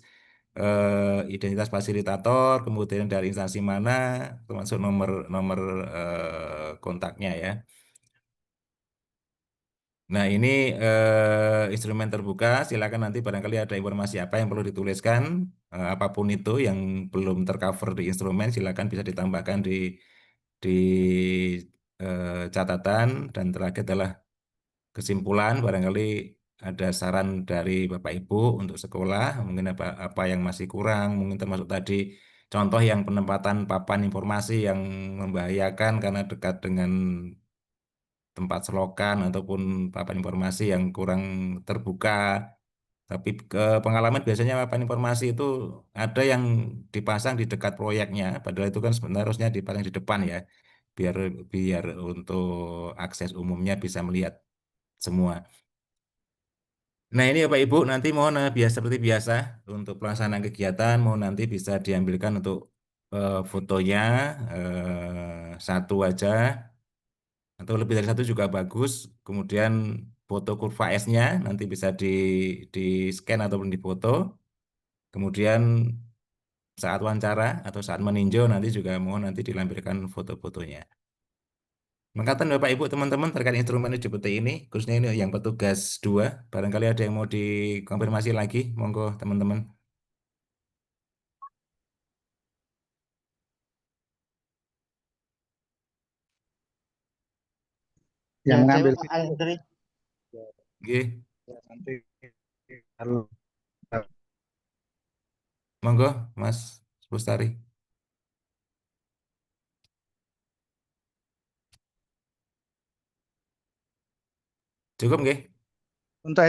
identitas fasilitator, kemudian dari instansi mana, termasuk nomor nomor kontaknya ya. Nah, ini instrumen terbuka. Silakan nanti barangkali ada informasi apa yang perlu dituliskan, apapun itu yang belum tercover di instrumen, silakan bisa ditambahkan di catatan. Dan terakhir adalah kesimpulan. Barangkali ada saran dari Bapak Ibu untuk sekolah, mungkin apa yang masih kurang, mungkin termasuk tadi contoh yang penempatan papan informasi yang membahayakan karena dekat dengan tempat selokan ataupun papan informasi yang kurang terbuka. Tapi ke pengalaman biasanya papan informasi itu ada yang dipasang di dekat proyeknya, padahal itu kan sebenarnya harusnya dipasang di depan ya, biar biar untuk akses umumnya bisa melihat semua. Nah ini Bapak Ibu nanti mohon biasa seperti biasa untuk pelaksanaan kegiatan mohon nanti bisa diambilkan untuk fotonya satu aja atau lebih dari satu juga bagus. Kemudian foto kurva S-nya nanti bisa di scan ataupun difoto. Kemudian saat wawancara atau saat meninjau nanti juga mohon nanti dilampirkan foto-fotonya. Mengatakan Bapak Ibu teman-teman terkait instrumen UJPT ini, khususnya ini yang petugas 2, barangkali ada yang mau dikonfirmasi lagi, monggo teman-teman. Yang Yang ngambil cewek Pak Andri. Oke, video nanti kalau monggo Mas Lustari. Cukup nggih? untuk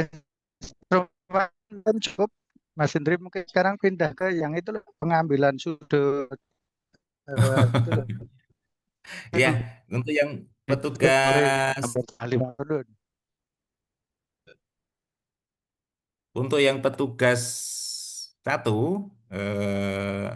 instrumen cukup, Mas Indri mungkin sekarang pindah ke yang itu loh, pengambilan sudut itu loh. Ya, untuk yang Boleh petugas ambil alih dulu. untuk yang petugas 1 eh,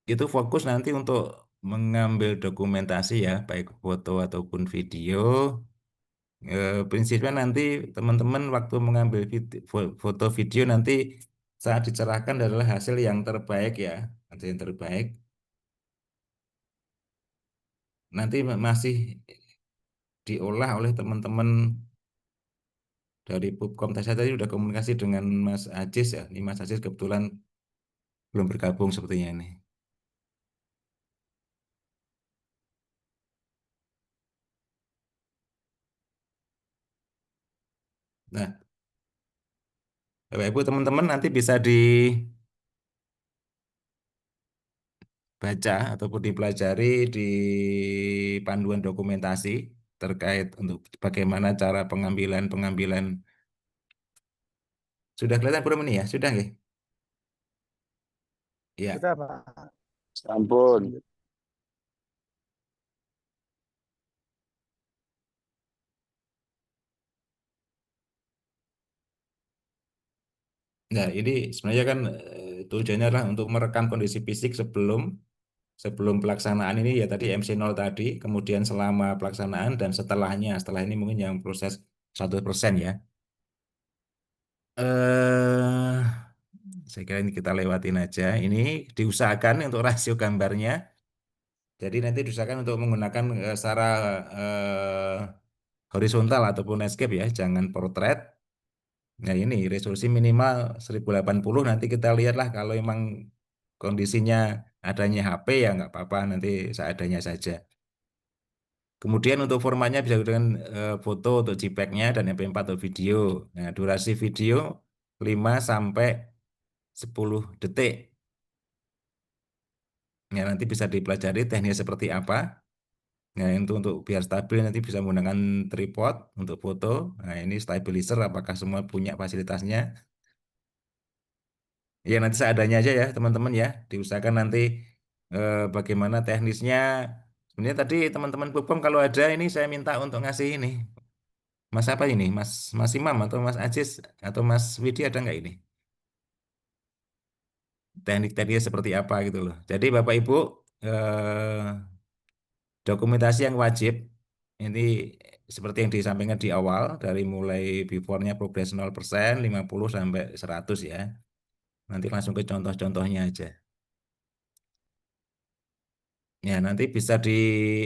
itu fokus nanti untuk mengambil dokumentasi ya, baik foto ataupun video. Prinsipnya nanti teman-teman waktu mengambil foto video nanti saat dicerahkan adalah hasil yang terbaik ya, hasil yang terbaik. Nanti masih diolah oleh teman-teman dari Pupkom. Saya tadi sudah komunikasi dengan Mas Ajis ya. Ini Mas Ajis kebetulan belum bergabung sepertinya ini. Nah, Bapak Ibu teman-teman nanti bisa dibaca ataupun dipelajari di panduan dokumentasi terkait untuk bagaimana cara pengambilan. Sudah kelihatan belum ini ya? Sudah nggih? Ya. Sudah Pak. Ampun. Nah, ini sebenarnya kan tujuannya adalah untuk merekam kondisi fisik sebelum sebelum pelaksanaan ini ya tadi MC0 tadi, kemudian selama pelaksanaan dan setelahnya. Setelah ini mungkin yang proses 100% ya. Eh, saya kira ini kita lewatin aja. Ini diusahakan untuk rasio gambarnya. Jadi nanti diusahakan untuk menggunakan secara horizontal ataupun landscape ya, jangan portrait. Nah ini resolusi minimal 1080 nanti kita lihatlah kalau memang kondisinya adanya HP ya nggak apa-apa nanti seadanya saja. Kemudian untuk formatnya bisa dengan foto untuk JPEG-nya dan MP4 untuk video. Nah durasi video 5 sampai 10 detik. Ya nanti bisa dipelajari tekniknya seperti apa. Nah itu untuk biar stabil nanti bisa menggunakan tripod untuk foto. Nah ini stabilizer apakah semua punya fasilitasnya. Ya nanti seadanya aja ya teman-teman ya. Diusahakan nanti bagaimana teknisnya. Sebenarnya tadi teman-teman Pupkom kalau ada ini saya minta untuk ngasih ini. Mas apa ini? Mas Imam atau Mas Ajis atau Mas Widi ada nggak ini? Teknik-tekniknya seperti apa gitu loh. Jadi Bapak Ibu dokumentasi yang wajib ini seperti yang disampaikan di awal dari mulai before-nya progres 0%, 50 sampai 100 ya. Nanti langsung ke contoh-contohnya aja. Ya, nanti bisa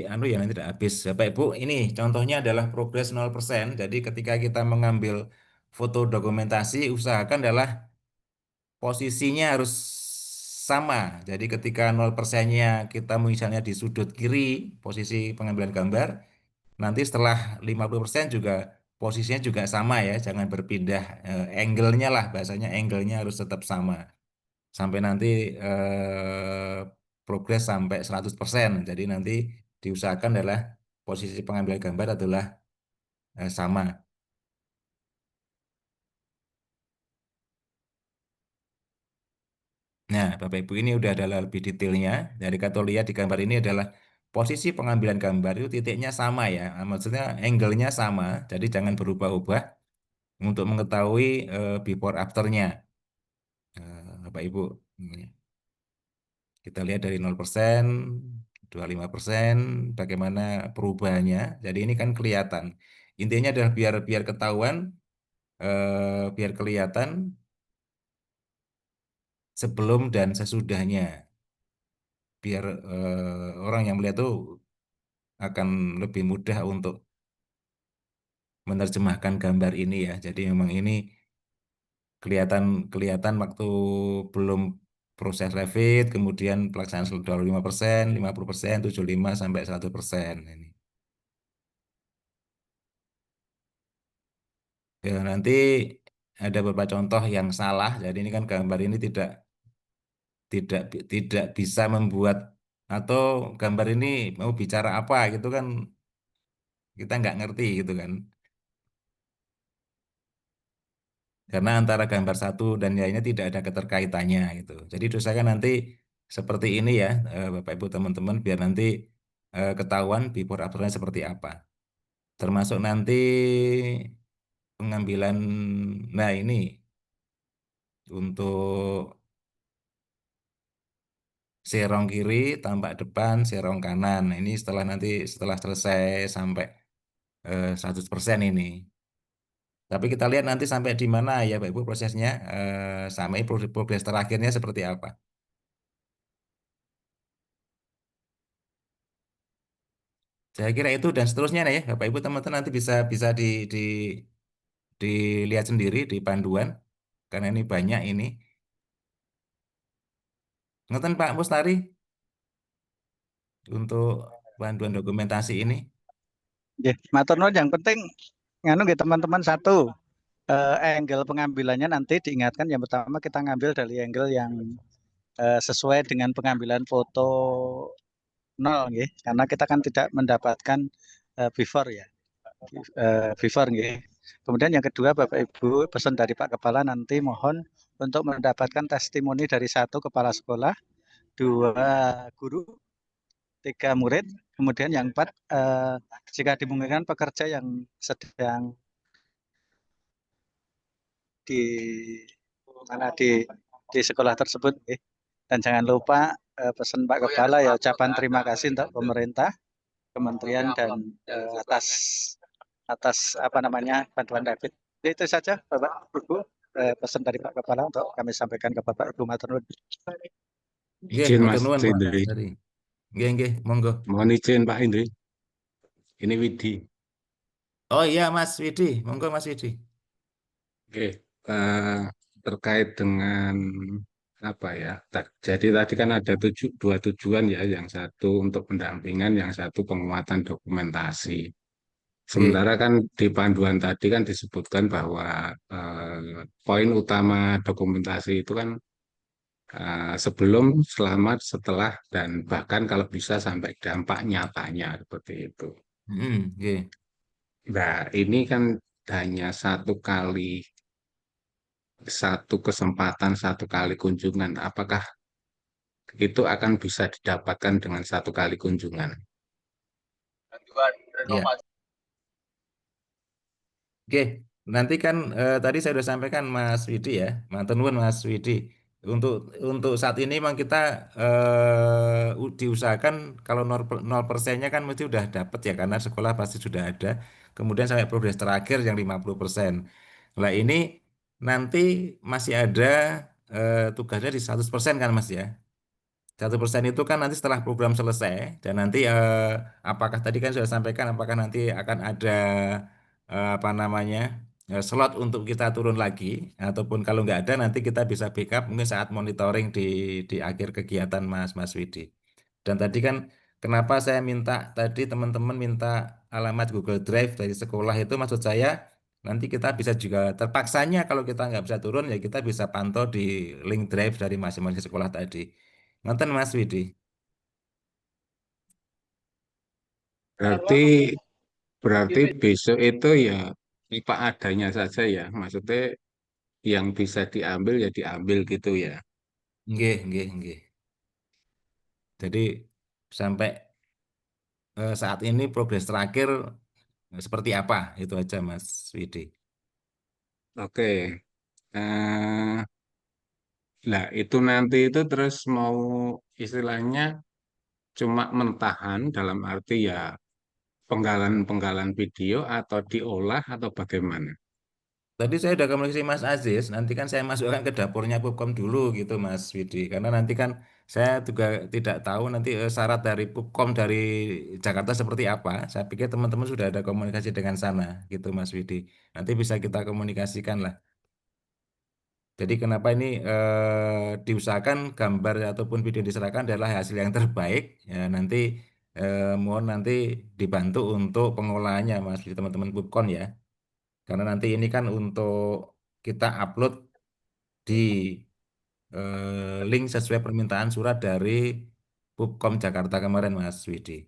anu ya nanti tidak habis. Bapak Ibu, ini contohnya adalah progres 0%. Jadi ketika kita mengambil foto dokumentasi, usahakan adalah posisinya harus sama. Jadi ketika 0%-nya kita misalnya di sudut kiri posisi pengambilan gambar, nanti setelah 50% juga posisinya juga sama ya, jangan berpindah angle-nya lah, bahasanya angle-nya harus tetap sama. Sampai nanti progres sampai 100%. Jadi nanti diusahakan adalah posisi pengambilan gambar adalah sama. Nah, Bapak Ibu ini udah ada lebih detailnya. Dari kata lihat di gambar ini adalah posisi pengambilan gambar itu titiknya sama ya. Maksudnya angle-nya sama. Jadi jangan berubah-ubah untuk mengetahui before after-nya. Bapak Ibu. Ini. Kita lihat dari 0%, 25%, bagaimana perubahannya. Jadi ini kan kelihatan. Intinya adalah biar ketahuan, biar kelihatan sebelum dan sesudahnya. Biar orang yang melihat itu akan lebih mudah untuk menerjemahkan gambar ini ya. Jadi memang ini kelihatan kelihatan waktu belum proses Revit, kemudian pelaksanaan 25%, 50%, 75 sampai 100% ini. Ya, nanti ada beberapa contoh yang salah. Jadi ini kan gambar ini tidak tidak bisa membuat atau gambar ini mau bicara apa gitu kan kita nggak ngerti gitu kan. Karena antara gambar satu dan lainnya tidak ada keterkaitannya gitu. Jadi usahakan nanti seperti ini ya, Bapak Ibu teman-teman, biar nanti ketahuan before afternya seperti apa. Termasuk nanti pengambilan, nah ini untuk serong kiri, tampak depan, serong kanan. Nah, ini setelah selesai sampai 100% ini. Tapi kita lihat nanti sampai di mana ya Bapak Ibu prosesnya, sampai progres terakhirnya seperti apa. Saya kira itu dan seterusnya ya, Bapak Ibu teman-teman nanti bisa bisa dilihat sendiri di panduan karena ini banyak ini. Ngeten Pak Mustari untuk panduan dokumentasi ini. Ya, matur nuwun, yang penting nganu nggih teman-teman, satu angle pengambilannya nanti diingatkan yang pertama kita ngambil dari angle yang sesuai dengan pengambilan foto nol nggih, karena kita kan tidak mendapatkan before ya. Before nggih. Kemudian yang kedua Bapak Ibu, pesan dari Pak Kepala nanti mohon untuk mendapatkan testimoni dari satu kepala sekolah, dua guru, tiga murid, kemudian yang empat jika dimungkinkan pekerja yang sedang di mana di sekolah tersebut. Dan jangan lupa pesan Pak Kepala ya, ucapan terima kasih untuk pemerintah, kementerian dan atas apa namanya bantuan David. Itu saja Bapak Ibu pesan dari Pak Kepala untuk kami sampaikan ke Bapak Ibu matur nuwun. Nggih, Izin matur Mas nuwun Pak Indri. Mustari. Nggih, monggo. Mohon izin Pak Indri. Ini Widi. Oh iya Mas Widi, monggo Mas Widi. Oke, terkait dengan apa ya? Jadi tadi kan ada dua tujuan ya, yang satu untuk pendampingan, yang satu penguatan dokumentasi. Nggih. Sementara kan di panduan tadi kan disebutkan bahwa poin utama dokumentasi itu kan sebelum, selama, setelah, dan bahkan kalau bisa sampai dampak nyatanya seperti itu. Nggih. Nah, ini kan hanya satu kesempatan, satu kali kunjungan. Apakah itu akan bisa didapatkan dengan satu kali kunjungan? Iya. Oke, nanti kan tadi saya sudah sampaikan Mas Widi ya, matur nuwun Mas Widi. Untuk saat ini memang kita diusahakan kalau 0%-nya kan mesti udah dapat ya karena sekolah pasti sudah ada. Kemudian sampai progres terakhir yang 50%. Nah, ini nanti masih ada tugasnya di 100% kan Mas ya. 1% itu kan nanti setelah program selesai dan nanti apakah tadi kan sudah sampaikan apakah nanti akan ada apa namanya slot untuk kita turun lagi, ataupun kalau nggak ada nanti kita bisa backup mungkin saat monitoring di akhir kegiatan Mas Widi. Dan tadi kan kenapa saya minta tadi teman-teman minta alamat Google Drive dari sekolah itu maksud saya nanti kita bisa juga terpaksanya kalau kita nggak bisa turun ya kita bisa pantau di link drive dari masing-masing sekolah tadi. Nonton Mas Widi. Berarti berarti besok itu ya apa adanya saja ya. Maksudnya yang bisa diambil ya diambil gitu ya. Nggih, nggih, nggih. Jadi sampai saat ini progres terakhir seperti apa itu aja Mas Widi. Oke. Eh, Nah, itu nanti itu terus mau istilahnya cuma mentahan dalam arti ya penggalan-penggalan video atau diolah atau bagaimana? Tadi saya udah komunikasi Mas Aziz, nanti kan saya masukkan ke dapurnya Pupkom dulu gitu Mas Widi. Karena nanti kan saya juga tidak tahu nanti syarat dari Pupkom dari Jakarta seperti apa. Saya pikir teman-teman sudah ada komunikasi dengan sana gitu Mas Widi. Nanti bisa kita komunikasikan lah. Jadi kenapa ini diusahakan gambar ataupun video yang diserahkan adalah hasil yang terbaik. Ya, nanti mohon nanti dibantu untuk pengolahannya Mas Widi teman-teman Pupkom ya. Karena nanti ini kan untuk kita upload di link sesuai permintaan surat dari Pupkom Jakarta kemarin, Mas Widi.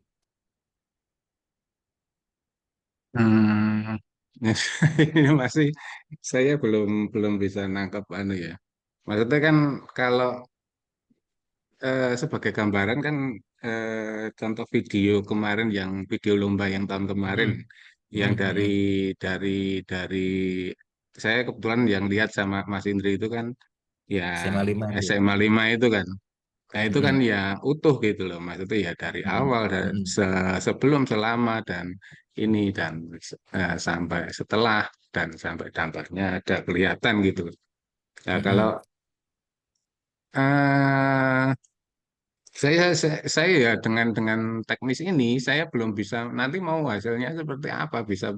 Hmm, ini masih saya belum belum bisa nangkep anu ya. Maksudnya kan kalau sebagai gambaran kan contoh video kemarin yang video lomba yang tahun kemarin Mm-mm. yang Mm-mm, mm-mm. dari dari saya kebetulan yang lihat sama Mas Indri itu kan SMA yang 5 itu ya. SMA 5 itu kan. Nah, itu kan Mm-mm. ya utuh gitu loh. Maksudnya ya dari Mm-mm. awal dari Mm-mm. sebelum selama dan ini dan sampai setelah dan sampai dampaknya ada kelihatan gitu. Nah, kalau Mm-mm. eh saya ya dengan teknis ini saya belum bisa nanti mau hasilnya seperti apa bisa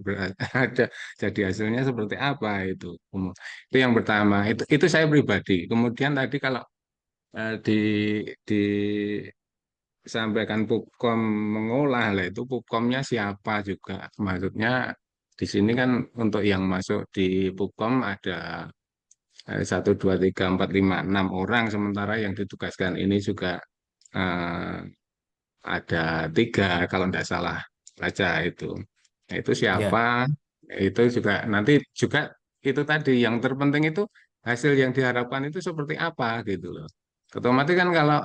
ada jadi hasilnya seperti apa itu. Itu yang pertama itu saya pribadi. Kemudian tadi kalau disampaikan Pupkom mengolah lah itu Pupkomnya siapa juga. Maksudnya di sini kan untuk yang masuk di Pupkom ada 1, 2, 3, 4, 5, 6 orang sementara yang ditugaskan ini juga eh, ada 3 kalau tidak salah baca itu. Nah, itu siapa? Ya. Itu juga nanti juga itu tadi yang terpenting itu hasil yang diharapkan itu seperti apa gitu loh. Otomatis kan kalau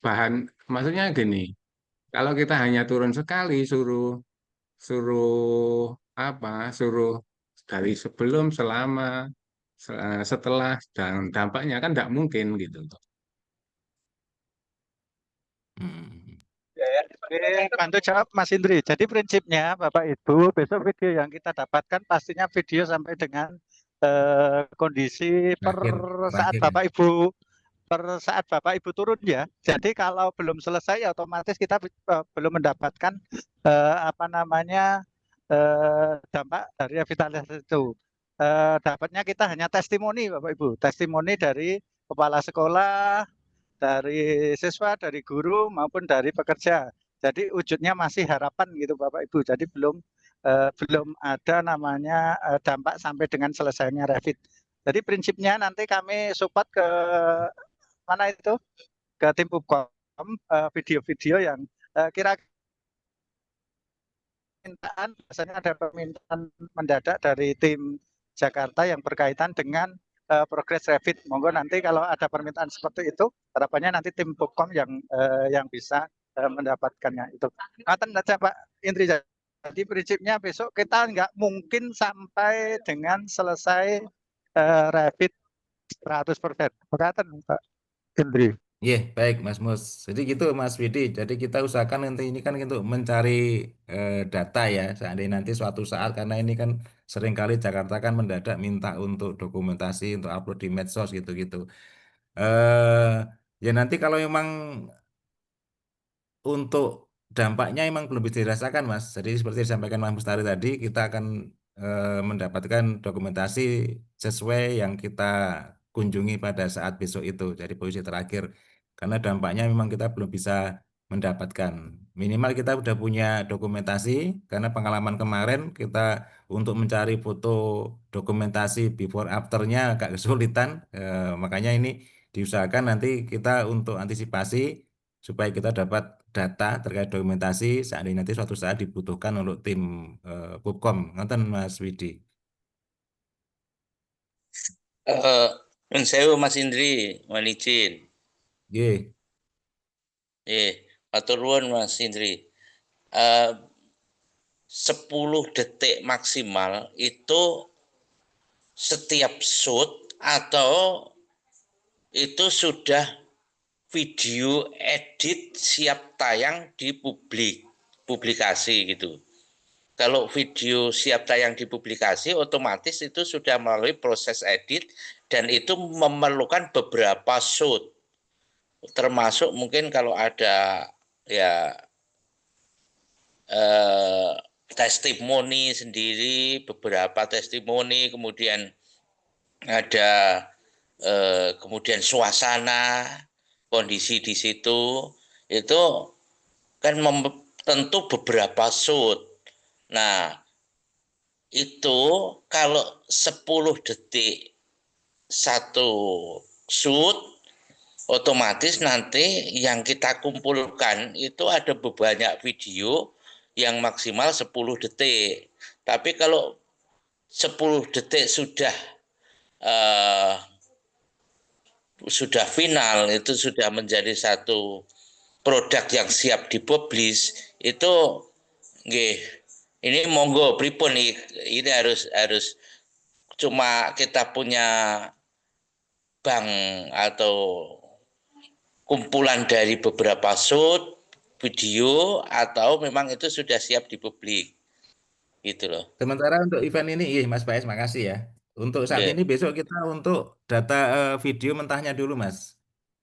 bahan maksudnya gini, kalau kita hanya turun sekali suruh suruh apa? Suruh dari sebelum, selama, setelah dan dampaknya kan tidak mungkin gitu loh. Mm. Oke, bantu jawab Mas Indri. Jadi prinsipnya Bapak Ibu, besok video yang kita dapatkan pastinya video sampai dengan kondisi per Terakhir, saat terakhir ya. Bapak Ibu turun ya. Jadi kalau belum selesai ya otomatis kita belum mendapatkan apa namanya dampak dari revitalisasi itu. Dapatnya kita hanya testimoni Bapak Ibu, testimoni dari kepala sekolah, dari siswa, dari guru maupun dari pekerja. Jadi wujudnya masih harapan gitu Bapak Ibu. Jadi belum ada namanya dampak sampai dengan selesainya revit. Jadi prinsipnya nanti kami support ke mana itu ke tim Pupkom video-video yang kira permintaan biasanya ada permintaan mendadak dari tim Jakarta yang berkaitan dengan progres Revit. Monggo nanti kalau ada permintaan seperti itu, harapannya nanti tim Pupkom yang bisa mendapatkannya itu. Ngaten saja Pak Indri. Jadi prinsipnya besok kita nggak mungkin sampai dengan selesai Revit 100%. Ngaten Pak Indri. Iya, baik Mas Mus. Jadi gitu Mas Widi. Jadi kita usahakan nanti ini kan untuk mencari data ya. Seandainya nanti suatu saat karena ini kan seringkali Jakarta kan mendadak minta untuk dokumentasi untuk upload di medsos gitu-gitu. eh Ya nanti kalau memang untuk dampaknya memang belum bisa dirasakan Mas. Jadi seperti disampaikan Mas Mustari tadi, kita akan mendapatkan dokumentasi sesuai yang kita kunjungi pada saat besok itu, dari posisi terakhir. Karena dampaknya memang kita belum bisa mendapatkan. Minimal kita udah punya dokumentasi, karena pengalaman kemarin kita untuk mencari foto dokumentasi before after-nya agak kesulitan. Makanya ini diusahakan nanti kita untuk antisipasi supaya kita dapat data terkait dokumentasi seandainya nanti suatu saat dibutuhkan untuk tim Pupkom. Ngoten Mas Widi. Nun sewu Mas Indri, mohon izin. Nggih. Atur nuwun Mas Indri. 10 detik maksimal itu setiap shoot atau itu sudah video edit siap tayang di publikasi gitu. Kalau video siap tayang di publikasi otomatis itu sudah melalui proses edit dan itu memerlukan beberapa shoot. Termasuk mungkin kalau ada ya testimoni sendiri, beberapa testimoni, kemudian ada kemudian suasana, kondisi di situ, itu kan tentu beberapa shoot. Nah, itu kalau 10 detik satu shoot, otomatis nanti yang kita kumpulkan itu ada banyak video yang maksimal 10 detik. Tapi kalau 10 detik sudah final, itu sudah menjadi satu produk yang siap dipublish, itu nggih, ini monggo pripun ini harus cuma kita punya bank atau kumpulan dari beberapa shoot video atau memang itu sudah siap dipublik gitu loh. Sementara untuk event ini, iya Mas Baes, makasih ya. Untuk saat Yeah. ini besok kita untuk data video mentahnya dulu Mas.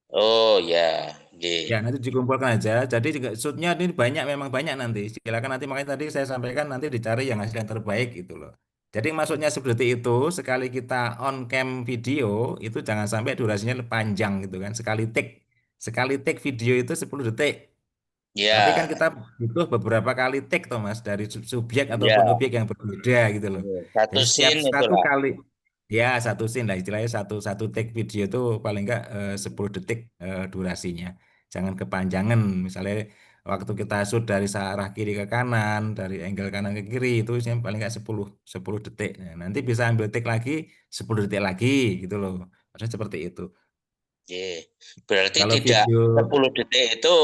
Oh ya, yeah. Ya nanti dikumpulkan aja. Jadi juga shootnya ini banyak, memang banyak nanti. Silakan nanti, makanya tadi saya sampaikan nanti dicari yang hasil yang terbaik gitu loh. Jadi maksudnya seperti itu, sekali kita on cam video itu jangan sampai durasinya panjang gitu kan. Sekali take video itu 10 detik. Tapi kan Ya, kita butuh beberapa kali take toh Mas, dari subjek ya, ataupun objek yang berbeda gitu loh. satu Jadi setiap scene satu itulah. kali, ya satu scene lah istilahnya, satu take video itu paling enggak 10 detik durasinya. Jangan kepanjangan. Misalnya waktu kita shoot dari arah kiri ke kanan, dari angle kanan ke kiri, itu yang paling enggak 10 detik. Nah, nanti bisa ambil take lagi 10 detik lagi gitu loh. Maksudnya seperti itu. Yeah. Berarti Kalau tidak video 10 detik itu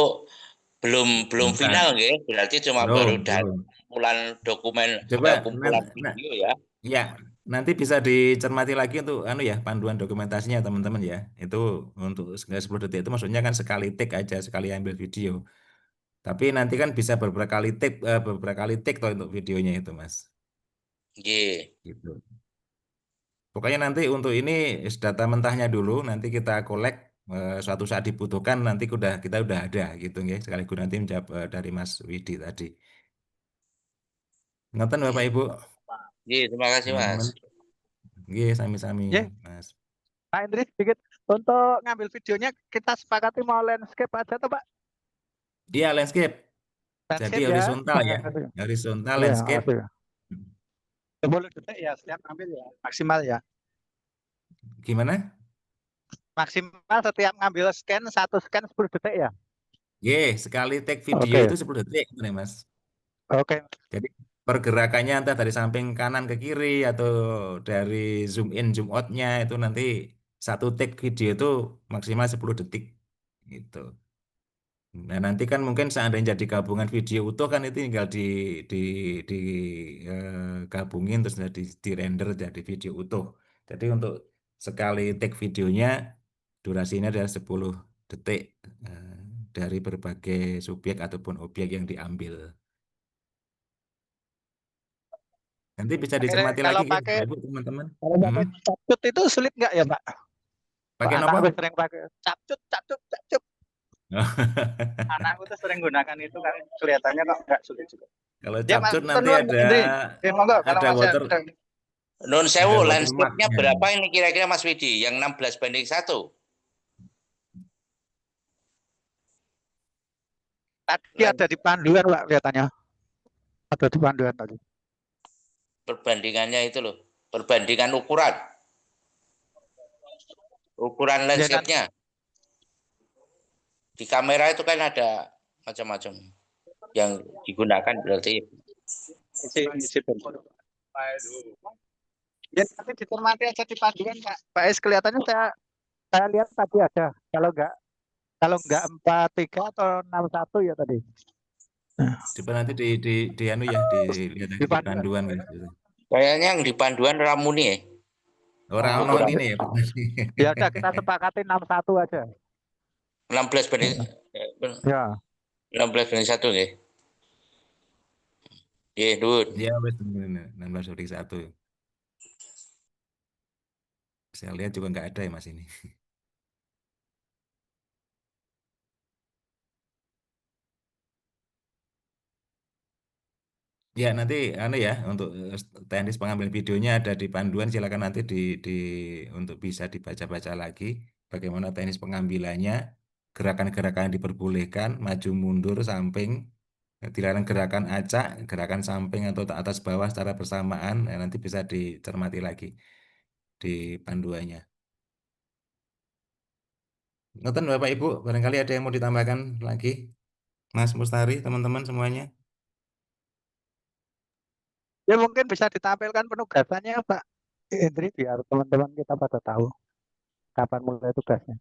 belum mentah, final nggih, berarti cuma baru belum. kumpulan dokumen Coba kumpulan video ya. ya, nanti bisa dicermati lagi untuk ya panduan dokumentasinya teman-teman ya. Itu untuk 10 detik itu maksudnya kan sekali take aja, sekali ambil video. Tapi nanti kan bisa beberapa kali take toh untuk videonya itu, Mas. Nggih. Gitu. Pokoknya nanti untuk ini data mentahnya dulu, nanti kita collect suatu saat dibutuhkan, nanti kita udah ada gitu ya. Sekaligus nanti menjawab dari Mas Widi tadi. Ngoten Bapak Ibu, Nggih, terima kasih Mas. teman-teman. Nggih, sami-sami, Ya. Mas. Pak Indri, sedikit untuk ngambil videonya kita sepakati mau landscape aja tuh Pak. Dia landscape. Jadi Landscape ya. horizontal ya. Horizontal Iya, landscape. oke. 10 detik ya setiap ngambil ya, maksimal ya. Gimana? Maksimal setiap ngambil scan, satu scan 10 detik ya. Sekali take video Oke. itu 10 detik, bener, Mas. Oke. Jadi pergerakannya entah dari samping kanan ke kiri atau dari zoom in, zoom out-nya itu nanti satu take video itu maksimal 10 detik. Gitu. Nah, nanti kan mungkin seandainya jadi gabungan video utuh kan itu tinggal di di gabungin terus di render jadi video utuh. Jadi untuk sekali take videonya durasinya adalah 10 detik dari berbagai subjek ataupun objek yang diambil. Nanti bisa dicermati Kalau lagi pakai Ibu teman-teman. kalau pakai capcut itu sulit nggak ya Pak? Pakai Pak, apa? aku sering pakai capcut. Anakku tuh sering gunakan itu kan kelihatannya kok nggak sulit juga. Kalau Ya Mas capcut nanti Tenun, Pak Indri. Monggo kalau ada masih water ada. Nun ada sewu, landscape-nya watermarknya. berapa ini kira-kira Mas Widi? Yang 16:1? Tadi ada di panduan Pak kelihatannya. Ada di panduan tadi. Perbandingannya itu loh. Perbandingan ukuran. Ukuran Ya, landscape-nya. Di kamera itu kan ada macam-macam yang digunakan berarti. isi bensin. Ya nanti dicermati aja di panduan Pak Es kelihatannya saya lihat tadi ada. Kalau nggak 43 atau 61 ya tadi. Coba nanti di anu ya dilihat Di di panduan. panduan gitu. Kayaknya yang di panduan Ramuni ya. Orang Ukuran non ini ya. Ya udah kita sepakati 61 aja. 16:1 Ya. ya. Iya, Dun. Ya wes 16:1. Saya lihat juga nggak ada ya Mas ini. Ya nanti anu ya untuk teknis pengambilan videonya ada di panduan, silakan nanti di untuk bisa dibaca-baca lagi bagaimana teknis pengambilannya, gerakan-gerakan yang diperbolehkan, maju mundur samping, dilarang gerakan acak, gerakan samping atau atas bawah secara bersamaan, nanti bisa dicermati lagi di panduannya. Ngoten Bapak Ibu, barangkali ada yang mau ditambahkan lagi, Mas Mustari, teman-teman semuanya. Ya mungkin bisa ditampilkan penugasannya Pak Indri biar teman-teman kita pada tahu kapan mulai tugasnya.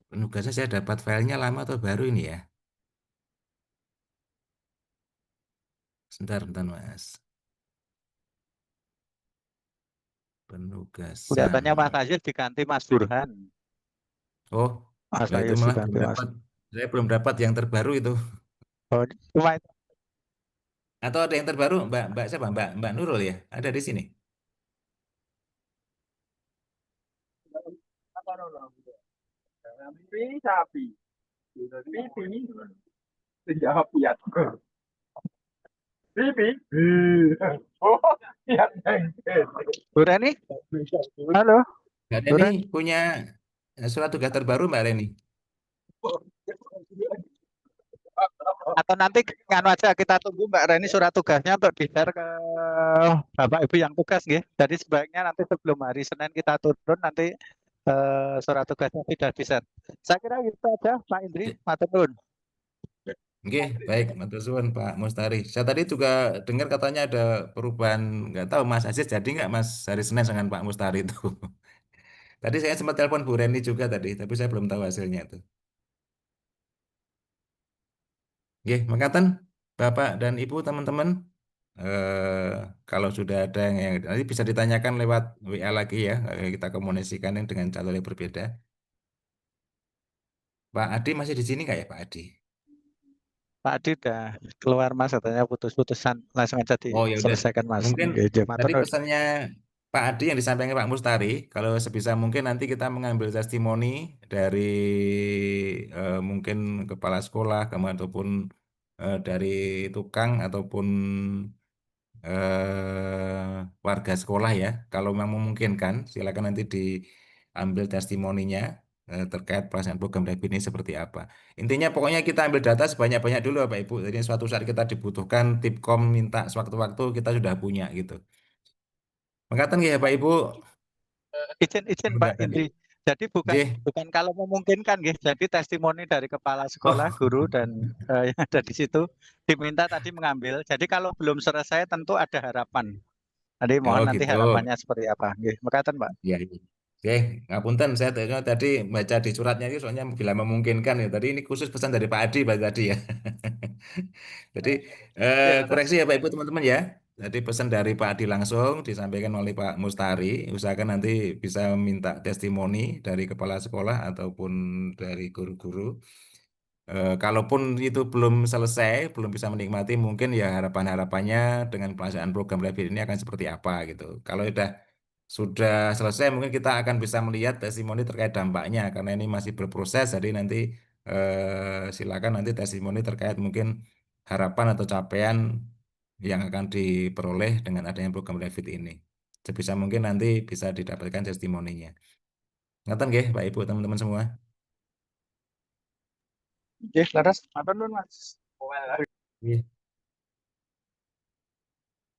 Penugasan saya dapat filenya lama atau baru ini ya? Sebentar, bentar Mas. Kelihatannya Mas Penugasan. Aziz diganti Mas Burhan. Oh, Mas itu Aziz malah belum diganti Mas. dapat. Saya belum dapat yang terbaru itu. Oh, cuma itu. Atau ada yang terbaru, Mbak siapa? Mbak Nurul ya? Ada di sini. Bu Reni? Halo, Mbak Bu Reni Reni. punya surat tugas terbaru Mbak Reni. Atau nanti nganu aja kita tunggu Mbak Reni surat tugasnya untuk di-share ke Bapak Ibu yang tugas nggih. Jadi sebaiknya nanti sebelum hari Senin kita turun nanti surat tugasnya tidak di-share. Saya kira itu aja Pak Indri, matur nuwun. Oke, baik, matur suwun Pak Mustari. Saya tadi juga dengar katanya ada perubahan, nggak tahu Mas Aziz jadi nggak Mas hari Senin dengan Pak Mustari itu. Tadi saya sempat telepon Bu Reni juga tadi, tapi saya belum tahu hasilnya itu. Oke, makaten Bapak dan Ibu teman-teman. Kalau sudah ada yang nanti bisa ditanyakan lewat WA lagi ya, kita komunikasikan yang dengan jalur yang berbeda. Pak Adi masih di sini nggak ya Pak Adi? Pak Adi udah keluar Mas katanya putus-putusan langsung aja Oh ya udah, diselesaikan Mas. mungkin Nggih, matur tadi nuwun. pesannya Pak Adi yang disampaikan Pak Mustari, kalau sebisa mungkin nanti kita mengambil testimoni dari mungkin kepala sekolah, ataupun dari tukang ataupun warga sekolah ya. Kalau memang memungkinkan, silakan nanti diambil testimoninya terkait pelaksanaan program Revit ini seperti apa. Intinya pokoknya kita ambil data sebanyak-banyak dulu Bapak Ibu. Jadi suatu saat kita dibutuhkan Tipkom minta sewaktu-waktu kita sudah punya gitu. Mengatakan ya Pak Ibu. Izin Pak Indri. Jadi bukan kalau memungkinkan nggih. Jadi testimoni dari kepala sekolah, guru dan yang ada di situ diminta tadi mengambil. Jadi kalau belum selesai tentu ada harapan. Jadi mohon nanti gitu. harapannya seperti apa. Nggih, mekaten Pak. Ya, oke, ngapunten saya tadi baca di suratnya itu soalnya bila memungkinkan ya. Tadi ini khusus pesan dari Pak Adi tadi ya. Jadi koreksi ya Pak Ibu teman-teman ya. Jadi pesan dari Pak Adi langsung disampaikan oleh Pak Mustari. Usahakan nanti bisa minta testimoni dari kepala sekolah ataupun dari guru-guru. Kalaupun itu belum selesai, belum bisa menikmati, mungkin ya harapan-harapannya dengan pelaksanaan program Revit ini akan seperti apa gitu. Kalau sudah selesai, mungkin kita akan bisa melihat testimoni terkait dampaknya karena ini masih berproses. Jadi nanti silakan nanti testimoni terkait mungkin harapan atau capaian yang akan diperoleh dengan adanya program Revit ini. Sebisa mungkin nanti bisa didapatkan testimoninya. Ngaten nggih, Pak Ibu, teman-teman semua. Oke, laras, matur nuwun Mas. Iya.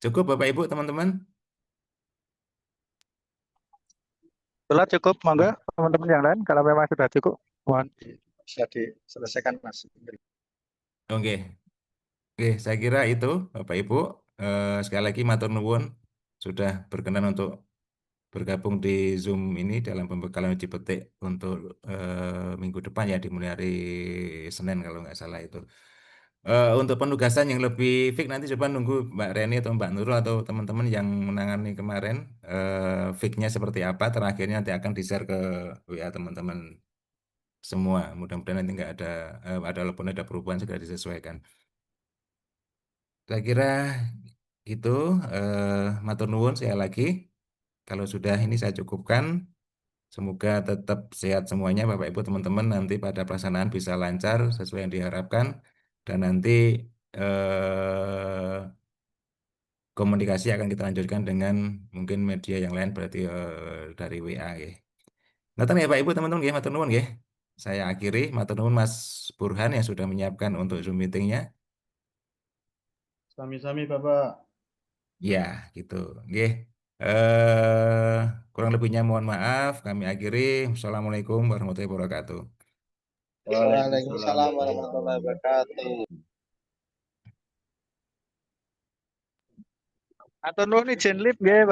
Cukup Bapak Ibu, teman-teman. Setelah cukup, monggo teman-teman yang lain kalau memang sudah cukup, mohon bisa diselesaikan Mas. Oke. Oke, saya kira itu Bapak Ibu. Sekali lagi matur nuwun sudah berkenan untuk bergabung di Zoom ini dalam pembekalan uji petik untuk minggu depan ya, dimulai hari Senin kalau nggak salah itu. Untuk penugasan yang lebih fix nanti coba nunggu Mbak Reni atau Mbak Nurul atau teman-teman yang menangani kemarin fixnya seperti apa, terakhirnya nanti akan di-share ke WA teman-teman semua. Mudah-mudahan nanti nggak ada walaupun ada perubahan segera disesuaikan. Saya kira itu matur nuwun sekali lagi. Kalau sudah ini saya cukupkan. Semoga tetap sehat semuanya Bapak Ibu teman-teman, nanti pada pelaksanaan bisa lancar sesuai yang diharapkan, dan nanti komunikasi akan kita lanjutkan dengan mungkin media yang lain, berarti dari WA ya. Ngoten ya Pak Ibu teman-teman ya, matur nuwun ya. Saya akhiri, matur nuwun Mas Burhan yang sudah menyiapkan untuk Zoom meetingnya. Sami-sami Bapak. Ya, gitu. Nggih. Eh kurang lebihnya mohon maaf, kami akhiri. Wassalamualaikum warahmatullahi wabarakatuh. Waalaikumsalam warahmatullahi wabarakatuh. Matur nuwun izin live nggih, Bapak.